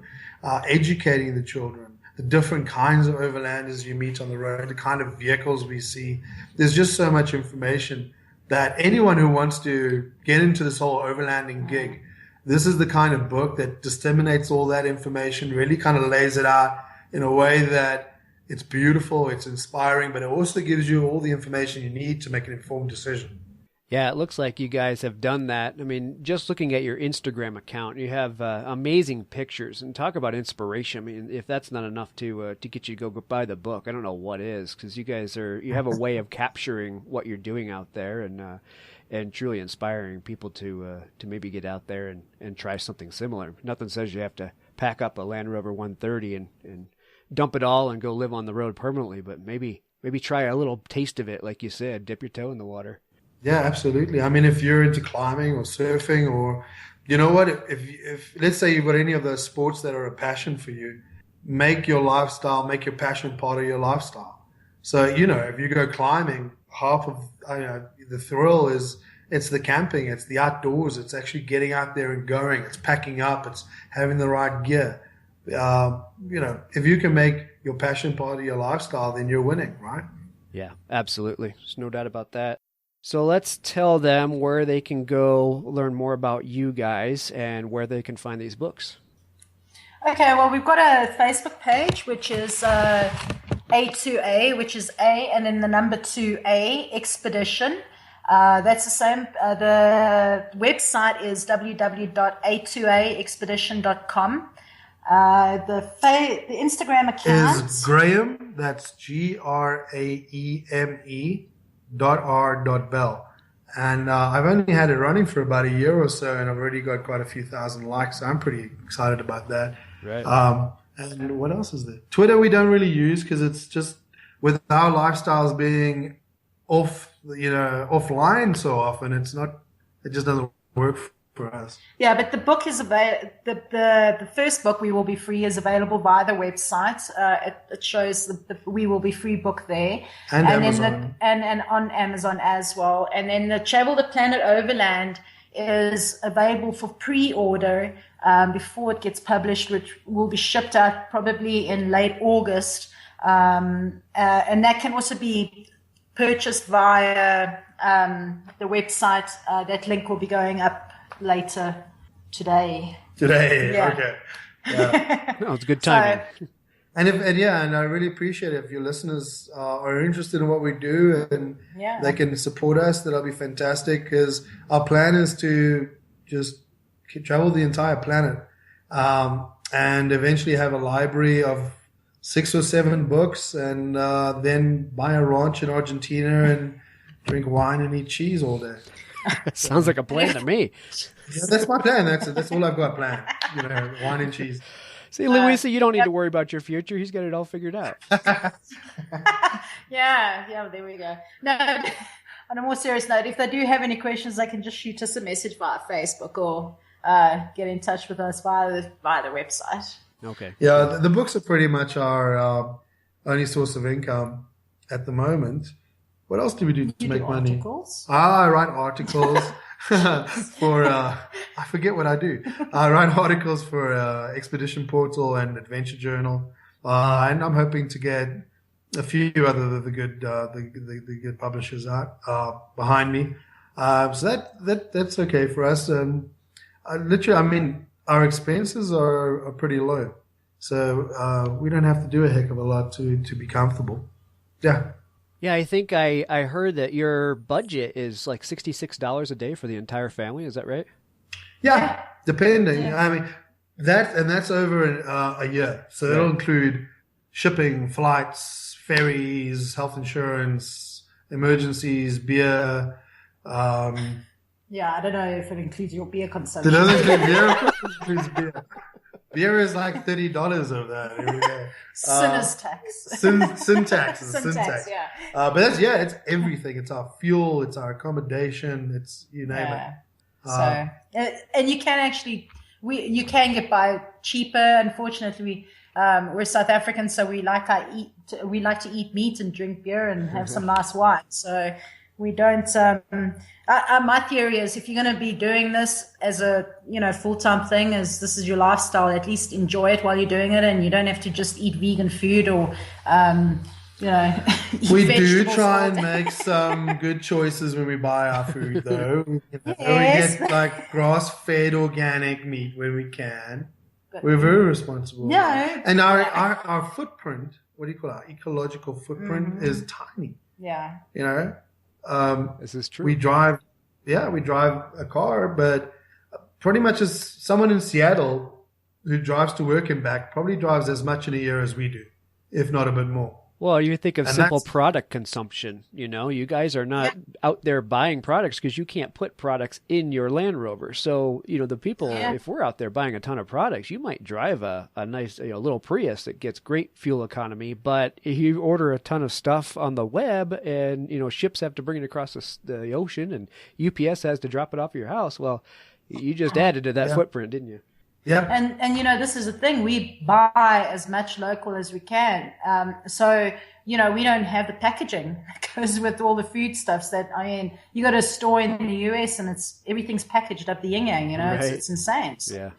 educating the children, the different kinds of overlanders you meet on the road, the kind of vehicles we see. There's just so much information that anyone who wants to get into this whole overlanding gig, this is the kind of book that disseminates all that information, really kind of lays it out in a way that it's beautiful, it's inspiring, but it also gives you all the information you need to make an informed decision. Yeah, it looks like you guys have done that. I mean, just looking at your Instagram account, you have amazing pictures. And talk about inspiration. I mean, if that's not enough to get you to go buy the book, I don't know what is, because you have a way of capturing what you're doing out there and truly inspiring people to maybe get out there and try something similar. Nothing says you have to pack up a Land Rover 130 and dump it all and go live on the road permanently, but maybe try a little taste of it, like you said, dip your toe in the water. Yeah, absolutely. I mean, if you're into climbing or surfing, or if let's say you've got any of those sports that are a passion for you, make your passion part of your lifestyle. So, if you go climbing, half of the thrill is, it's the camping, it's the outdoors, it's actually getting out there and going, it's packing up, it's having the right gear. If you can make your passion part of your lifestyle, then you're winning, right? Yeah, absolutely. There's no doubt about that. So let's tell them where they can go learn more about you guys and where they can find these books. Okay, well, we've got a Facebook page, which is A2A, which is A and then the number 2A Expedition. That's the same. The website is www.a2aexpedition.com. The Instagram account is Graeme. That's GRAEME .R.Bell, And I've only had it running for about a year or so, and I've already got quite a few thousand likes. So I'm pretty excited about that. Right. And what else is there? Twitter we don't really use because it's just with our lifestyles being offline so often. It just doesn't work for us. Yeah, but the book is available. The first book, We Will Be Free, is available via the website. It shows the We Will Be Free book there, And Amazon. then and on Amazon as well. And then the Travel the Planet Overland is available for pre-order before it gets published, which will be shipped out probably in late August. And that can also be purchased via the website. That link will be going up later today. Yeah. Okay. Yeah. No, it's a good timing. And I really appreciate it. If your listeners are interested in what we do and they can support us, that'll be fantastic. Because our plan is to just travel the entire planet, and eventually have a library of 6 or 7 books, and then buy a ranch in Argentina and drink wine and eat cheese all day. Sounds like a plan to me. Yeah, that's my plan. That's all I've got planned. Wine and cheese. See, Luisa, you don't need to worry about your future. He's got it all figured out. Yeah, there we go. No, on a more serious note, if they do have any questions, they can just shoot us a message via Facebook or get in touch with us via the website. Okay. Yeah, the books are pretty much our only source of income at the moment. What else do we do to make money? Articles? I write articles for, I forget what I do. I write articles for Expedition Portal and Adventure Journal. And I'm hoping to get a few other the good publishers out behind me. So that's okay for us. Literally, our expenses are pretty low. So we don't have to do a heck of a lot to be comfortable. Yeah. Yeah, I think I heard that your budget is like $66 a day for the entire family. Is that right? Yeah, depending. Yeah. That's over a year. So it'll include shipping, flights, ferries, health insurance, emergencies, beer. Yeah, I don't know if it includes your beer consumption. It doesn't include beer. It includes beer. Beer is like $30 over there. Sinner's tax. Syntax. Yeah. But it's everything. It's our fuel. It's our accommodation. It's you name it. And you can actually, you can get by cheaper. Unfortunately, we're South Africans, so we like to eat meat and drink beer and have some nice wine. So we don't. My theory is, if you're going to be doing this as a full-time thing, as this is your lifestyle, at least enjoy it while you're doing it, and you don't have to just eat vegan food or eat we do vegetables try all and day. make some good choices when we buy our food, though. Yes. We get like grass-fed organic meat when we can. We're very responsible. Yeah. And our footprint, what do you call it? Our ecological footprint is tiny. Yeah. This is true. We drive a car, but pretty much as someone in Seattle who drives to work and back probably drives as much in a year as we do, if not a bit more. Well, you think of And simple that's- product consumption. You guys are not out there buying products because you can't put products in your Land Rover. So, the people, if we're out there buying a ton of products, you might drive a nice little Prius that gets great fuel economy. But if you order a ton of stuff on the web and, ships have to bring it across the ocean and UPS has to drop it off at your house, well, you just added to that footprint, didn't you? Yeah. And this is the thing, we buy as much local as we can. So, we don't have the packaging that goes with all the foodstuffs you got a store in the US and everything's packaged up the yin-yang, Right. it's insane. Yeah.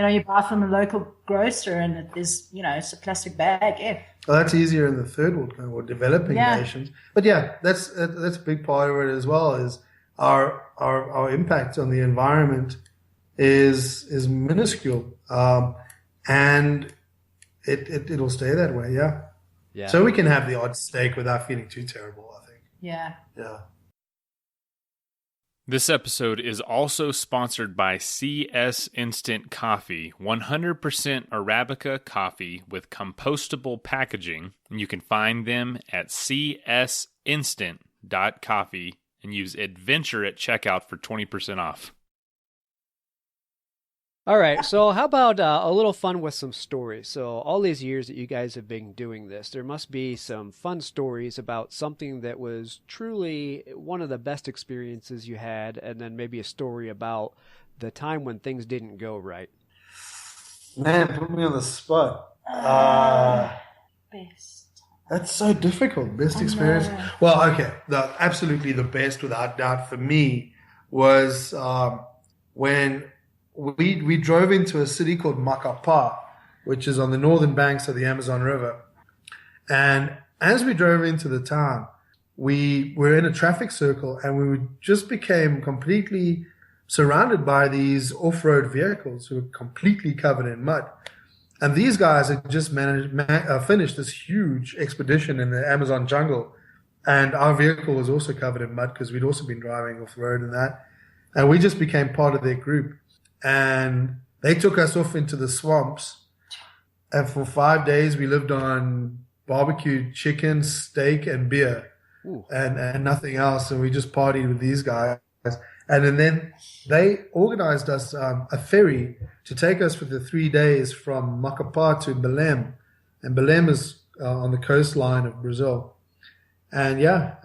You buy from a local grocer and it is, it's a plastic bag. Yeah. Well, that's easier in the third world or developing nations. But that's a big part of it as well, is our impact on the environment is minuscule, and it'll stay that way. Yeah. So we can have the odd steak without feeling too terrible, I think. Yeah. This episode is also sponsored by CS Instant Coffee, 100% Arabica coffee with compostable packaging. And you can find them at csinstant.coffee and use adventure at checkout for 20% off. All right, so how about a little fun with some stories? So all these years that you guys have been doing this, there must be some fun stories about something that was truly one of the best experiences you had, and then maybe a story about the time when things didn't go right. Man, put me on the spot. Best. That's so difficult. Best experience. Well, okay. Absolutely the best, without doubt, for me was when we drove into a city called Macapá, which is on the northern banks of the Amazon River. And as we drove into the town, we were in a traffic circle, and we just became completely surrounded by these off-road vehicles who were completely covered in mud. And these guys had just finished this huge expedition in the Amazon jungle. And our vehicle was also covered in mud because we'd also been driving off-road and that. And we just became part of their group. And they took us off into the swamps. And for 5 days, we lived on barbecued chicken, steak, and beer. And nothing else. And we just partied with these guys. And then they organized us a ferry to take us for the 3 days from Macapá to Belém. And Belém is on the coastline of Brazil. And yeah,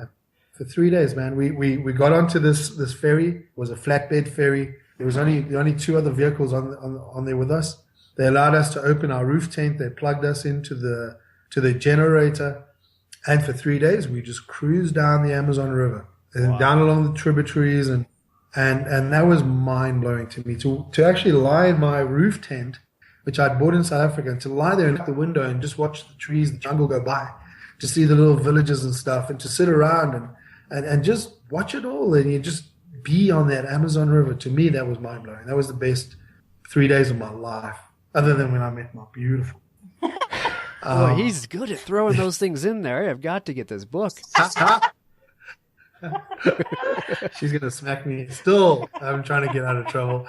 for 3 days, man, we got onto this ferry. It was a flatbed ferry. There was only two other vehicles on there with us. They allowed us to open our roof tent. They plugged us into the generator. And for 3 days, we just cruised down the Amazon River and down along the tributaries. And that was mind-blowing to me. To actually lie in my roof tent, which I'd bought in South Africa, and to lie there at the window and just watch the trees, the jungle go by, to see the little villages and stuff, and to sit around and just watch it all. And you just be on that Amazon River. To me, that was mind-blowing. That was the best 3 days of my life, other than when I met my beautiful. Boy, he's good at throwing those things in there. I've got to get this book. She's gonna smack me. Still, I'm trying to get out of trouble.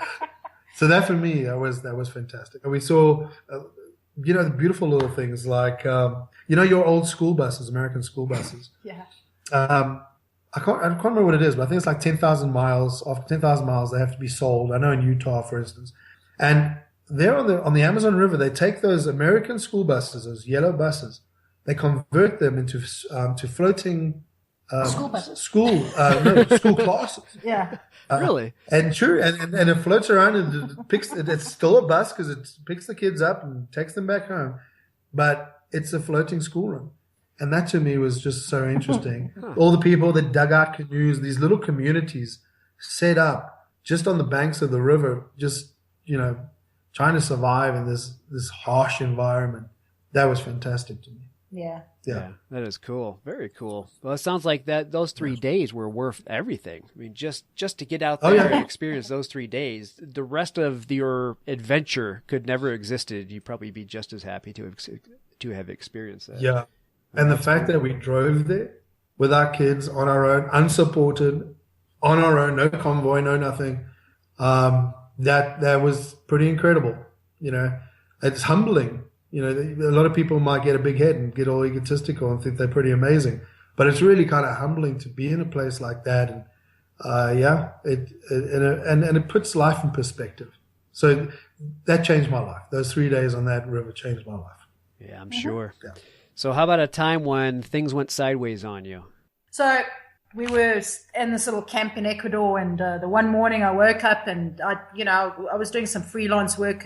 So that for me, that was fantastic. And we saw, the beautiful little things like, your old school buses, American school buses. Yeah. I can't remember what it is, but I think it's like 10,000 miles. After 10,000 miles, they have to be sold. I know in Utah, for instance, and there on the Amazon River, they take those American school buses, those yellow buses, they convert them into floating. School buses. School classes. Yeah. Really? And true. And it floats around and it's still a bus because it picks the kids up and takes them back home. But it's a floating schoolroom. And that to me was just so interesting. All the people that dug out canoes, these little communities set up just on the banks of the river, just, trying to survive in this harsh environment. That was fantastic to me. Yeah. Yeah, that is cool. Very cool. Well, it sounds like those 3 days were worth everything. I mean, just to get out there and experience those 3 days, the rest of your adventure could never existed. You'd probably be just as happy to have experienced that. Yeah, and the fact that we drove there with our kids on our own, unsupported, on our own, no convoy, no nothing, that was pretty incredible. It's humbling. A lot of people might get a big head and get all egotistical and think they're pretty amazing, but it's really kind of humbling to be in a place like that. And it puts life in perspective. So that changed my life. Those 3 days on that river changed my life. Yeah, I'm sure. Yeah. So how about a time when things went sideways on you? So we were in this little camp in Ecuador, and the one morning I woke up and I was doing some freelance work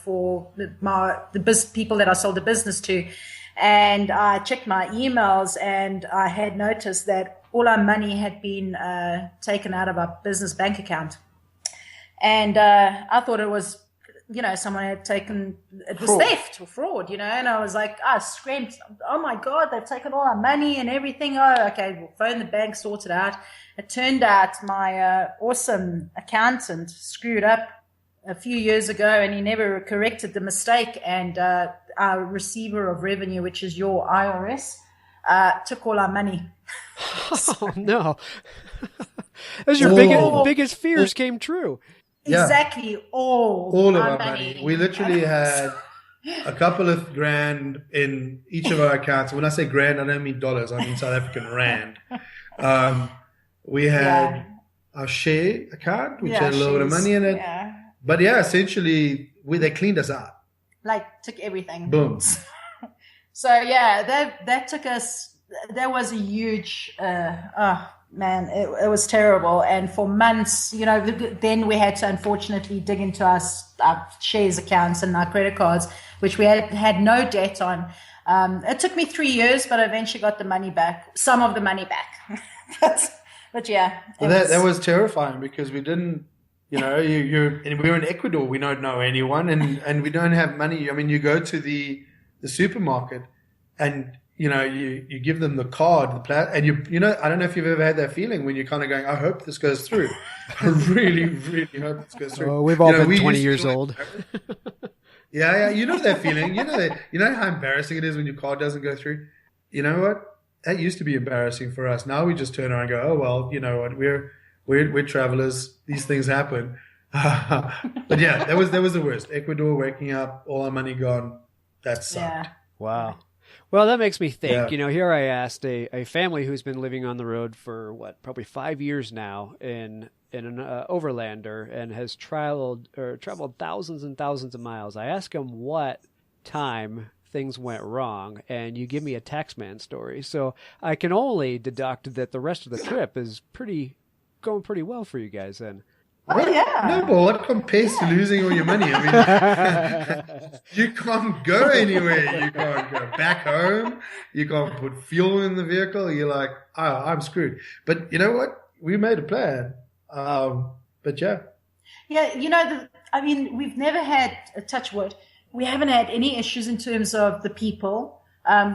for the people that I sold the business to, and I checked my emails and I had noticed that all our money had been taken out of our business bank account, and I thought it was someone had taken, it was theft or fraud, and I was like, I screamed, oh my God, they've taken all our money and everything. Oh, okay, we'll phone the bank, sort it out. It turned out my awesome accountant screwed up a few years ago and he never corrected the mistake. And our receiver of revenue, which is your IRS, took all our money. Oh, no. As your biggest fears came true. Exactly, all of our money. We literally had a couple of grand in each of our accounts. When I say grand, I don't mean dollars. I mean South African rand. We had our share account, which had a little bit of shares. money in it. Yeah. But yeah, essentially, they cleaned us out. Like took everything. Boom. So yeah, that took us. That was a huge. Man, it was terrible. And for months, then we had to unfortunately dig into our shares accounts and our credit cards, which we had no debt on. It took me 3 years, but I eventually got the money back, some of the money back. but yeah. That was terrifying because we didn't, we were in Ecuador. We don't know anyone and we don't have money. I mean, you go to the supermarket and, you give them the card, and I don't know if you've ever had that feeling when you're kind of going, I hope this goes through. I really, really hope this goes through. Oh, we've all been 20 years old. Yeah, you know that feeling. You know how embarrassing it is when your card doesn't go through. You know what? That used to be embarrassing for us. Now we just turn around and go, oh well, you know what? We're travelers. These things happen. But yeah, that was the worst. Ecuador waking up, all our money gone. That sucked. Yeah. Wow. Well, that makes me think, here I asked a family who's been living on the road for probably 5 years now in an Overlander and has traveled thousands and thousands of miles. I asked them what time things went wrong, and you give me a taxman story. So I can only deduct that the rest of the trip is going pretty well for you guys then. Oh, yeah. No, but what compares to losing all your money? I mean, you can't go anywhere. You can't go back home. You can't put fuel in the vehicle. You're like, oh, I'm screwed. But you know what? We made a plan. But yeah. Yeah, we've never had, touch wood, we haven't had any issues in terms of the people.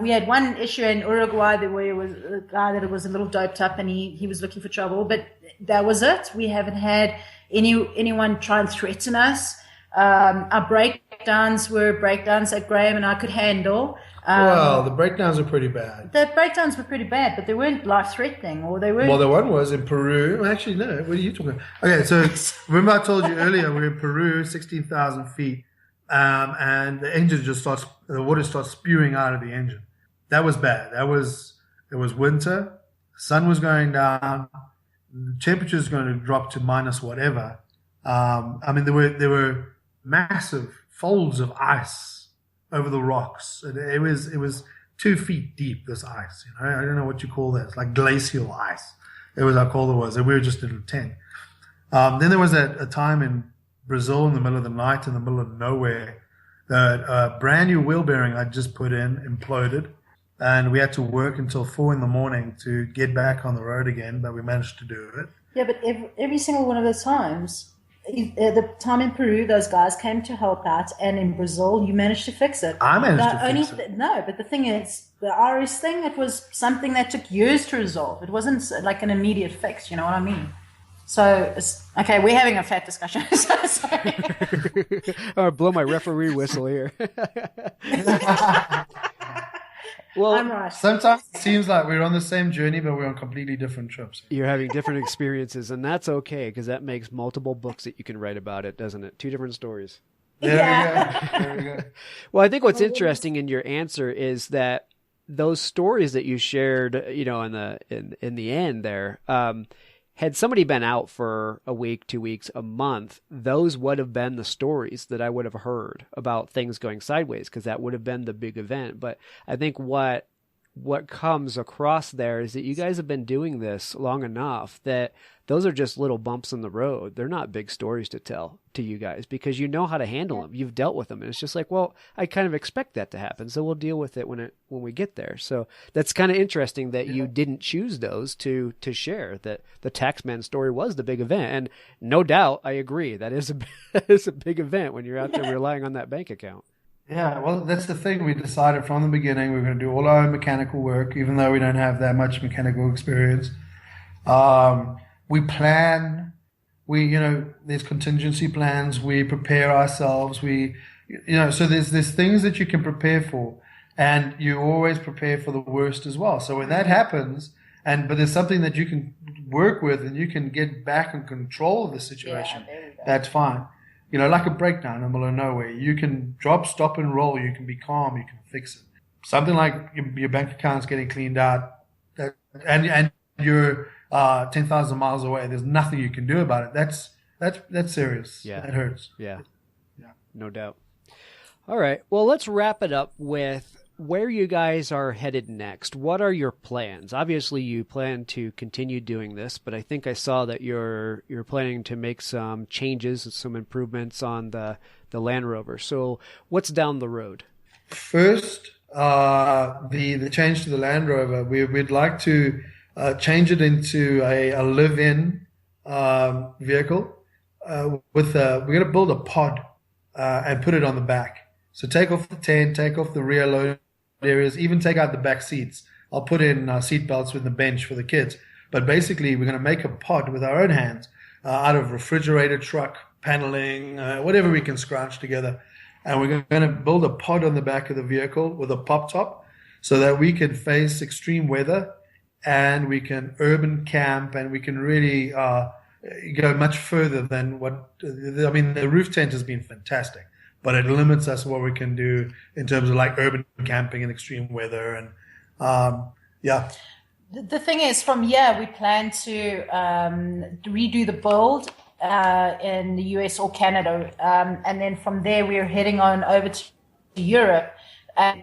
We had one issue in Uruguay where it was a guy that was a little doped up and he was looking for trouble, but that was it. We haven't had anyone try and threaten us. Our breakdowns were breakdowns that Graeme and I could handle. Well, the breakdowns were pretty bad. The breakdowns were pretty bad, but they weren't life-threatening, or they weren't. Well, the one was in Peru. Actually, no. What are you talking about? Okay, so remember I told you earlier we were in Peru, 16,000 feet, and the water starts spewing out of the engine. That was bad. It was winter. The sun was going down. The temperature is going to drop to minus whatever. There were massive folds of ice over the rocks. It was 2 feet deep, this ice. I don't know what you call that. It's like glacial ice. It was how cold it was. And we were just in a tent. Then there was a time in Brazil in the middle of the night, in the middle of nowhere, that a brand new wheel bearing I just put in imploded. And we had to work until 4 a.m. to get back on the road again, but we managed to do it. Yeah, but every single one of those times, the time in Peru, those guys came to help out, and in Brazil, you managed to fix it. I managed to fix it. No, but the thing is, the RS thing, it was something that took years to resolve. It wasn't like an immediate fix, you know what I mean? So, okay, we're having a fat discussion. Sorry. I'll blow my referee whistle here. Well, I'm right. Sometimes it seems like we're on the same journey, but we're on completely different trips. You're having different experiences, and that's okay, because that makes multiple books that you can write about it, doesn't it? 2 different stories. There we go. Well, I think what's interesting in your answer is that those stories that you shared, in the end there, had somebody been out for a week, 2 weeks, a month, those would have been the stories that I would have heard about things going sideways, because that would have been the big event. But I think what comes across there is that you guys have been doing this long enough that those are just little bumps in the road. They're not big stories to tell to you guys because you know how to handle them. You've dealt with them. And it's just like, well, I kind of expect that to happen, so we'll deal with it when we get there. So that's kind of interesting that you didn't choose those to share, that the Taxman story was the big event. And no doubt, I agree, that is a big event when you're out there relying on that bank account. Yeah, well, that's the thing. We decided from the beginning we're going to do all our own mechanical work, even though we don't have that much mechanical experience. We plan. There's contingency plans. We prepare ourselves. So there's things that you can prepare for, and you always prepare for the worst as well. So when that happens, but there's something that you can work with, and you can get back in control of the situation. That's fine. Like a breakdown in the middle of nowhere, you can drop, stop, and roll. You can be calm. You can fix it. Something like your bank account's getting cleaned out, and you're 10,000 miles away. There's nothing you can do about it. That's serious. Yeah. That hurts. Yeah. Yeah. No doubt. All right. Well, let's wrap it up with where you guys are headed next. What are your plans? Obviously, you plan to continue doing this, but I think I saw that you're planning to make some changes and some improvements on the Land Rover. So what's down the road? First, the change to the Land Rover, we'd like to change it into a live-in vehicle. We're going to build a pod and put it on the back. So take off the tent, take off the rear load areas, even take out the back seats. I'll put in seat belts with the bench for the kids. But basically, we're going to make a pod with our own hands out of refrigerator truck paneling, whatever we can scrounge together. And we're going to build a pod on the back of the vehicle with a pop top so that we can face extreme weather and we can urban camp and we can really go much further than the roof tent has been fantastic, but it limits us what we can do in terms of like urban camping and extreme weather. And The thing is, from here, we plan to redo the build in the US or Canada. And then from there, we're heading on over to Europe. And,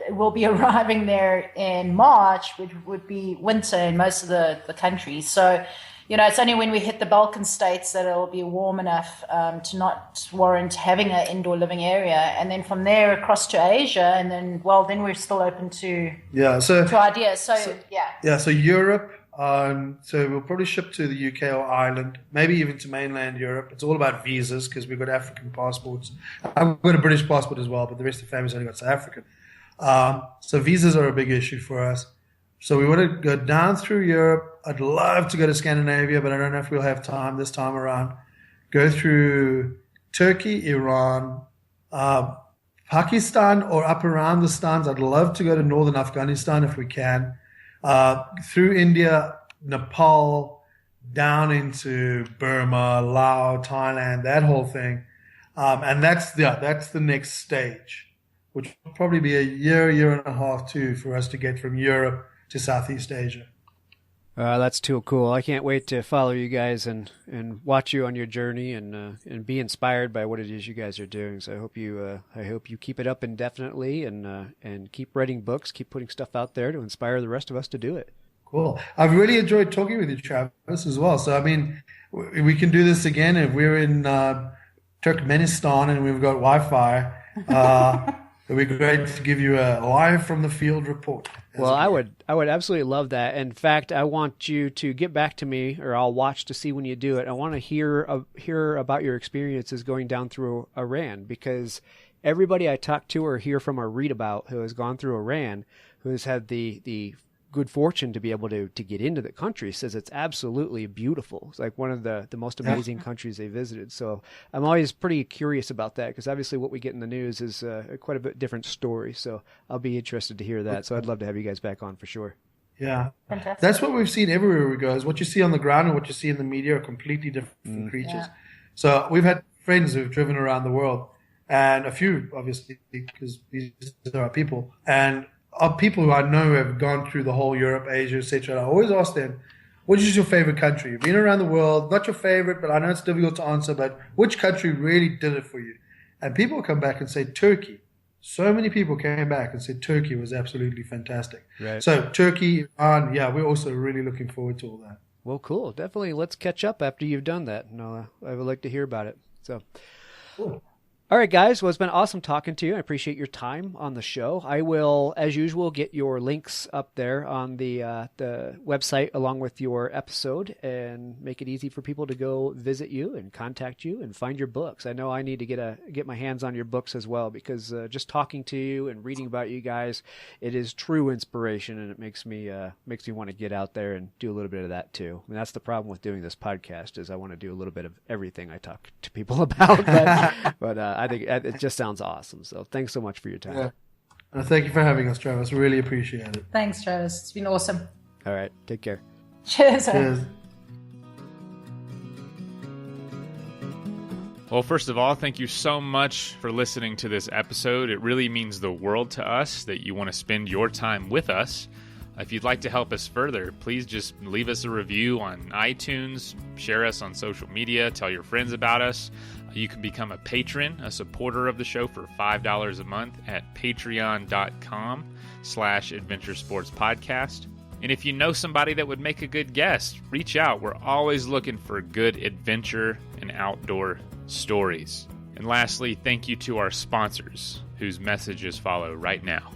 we'll be arriving there in March, which would be winter in most of the countries. So, it's only when we hit the Balkan states that it'll be warm enough to not warrant having an indoor living area. And then from there across to Asia, and then we're still open to ideas. So Europe. So we'll probably ship to the UK or Ireland, maybe even to mainland Europe. It's all about visas because we've got African passports. I've got a British passport as well, but the rest of the family's only got South African. So visas are a big issue for us. So we want to go down through Europe. I'd love to go to Scandinavia, but I don't know if we'll have time this time around. Go through Turkey, Iran, Pakistan, or up around the Stans. I'd love to go to northern Afghanistan if we can. Through India, Nepal, down into Burma, Laos, Thailand, that whole thing. And that's the next stage, which will probably be a year and a half too, for us to get from Europe to Southeast Asia. That's too cool. I can't wait to follow you guys and watch you on your journey and be inspired by what it is you guys are doing. So I hope you keep it up indefinitely and keep writing books, keep putting stuff out there to inspire the rest of us to do it. Cool. I've really enjoyed talking with you, Travis, as well. So, I mean, we can do this again if we're in Turkmenistan and we've got Wi-Fi. It'd be great to give you a live from the field report. Well, I would absolutely love that. In fact, I want you to get back to me, or I'll watch to see when you do it. I want to hear about your experiences going down through Iran, because everybody I talk to or hear from or read about who has gone through Iran, who has had the good fortune to be able to get into the country, says it's absolutely beautiful. It's like one of the most amazing countries they visited. So I'm always pretty curious about that, because obviously what we get in the news is quite a bit different story. So I'll be interested to hear that. So I'd love to have you guys back on for sure. Yeah. Fantastic. That's what we've seen everywhere we go, is what you see on the ground and what you see in the media are completely different creatures. Yeah. So we've had friends who've driven around the world, and a few, obviously, because these are our people, and are people who I know have gone through the whole Europe, Asia, etc. I always ask them, what is your favorite country? You've been around the world, not your favorite, but I know it's difficult to answer, but which country really did it for you? And people come back and say Turkey. So many people came back and said Turkey was absolutely fantastic. Right. So Turkey, Iran, we're also really looking forward to all that. Well, cool. Definitely let's catch up after you've done that. And I would like to hear about it. So. Cool. All right, guys. Well, it's been awesome talking to you. I appreciate your time on the show. I will, as usual, get your links up there on the website along with your episode, and make it easy for people to go visit you and contact you and find your books. I know I need to get my hands on your books as well, because just talking to you and reading about you guys, it is true inspiration, and it makes me want to get out there and do a little bit of that too. And that's the problem with doing this podcast, is I want to do a little bit of everything I talk to people about, but I think it just sounds awesome. So thanks so much for your time. Yeah. Thank you for having us, Travis. Really appreciate it. Thanks, Travis. It's been awesome. All right. Take care. Cheers. Well, first of all, thank you so much for listening to this episode. It really means the world to us that you want to spend your time with us. If you'd like to help us further, please just leave us a review on iTunes, share us on social media, tell your friends about us. You can become a patron, a supporter of the show for $5 a month at patreon.com/Adventure Sports Podcast. And if you know somebody that would make a good guest, reach out. We're always looking for good adventure and outdoor stories. And lastly, thank you to our sponsors, whose messages follow right now.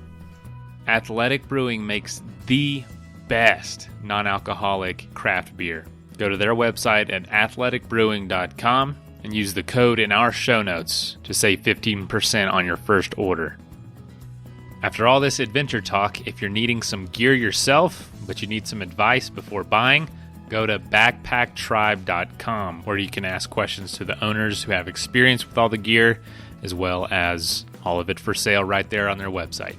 Athletic Brewing makes the best non-alcoholic craft beer. Go to their website at athleticbrewing.com and use the code in our show notes to save 15% on your first order. After all this adventure talk, if you're needing some gear yourself, but you need some advice before buying, go to backpacktribe.com, where you can ask questions to the owners who have experience with all the gear, as well as all of it for sale right there on their website.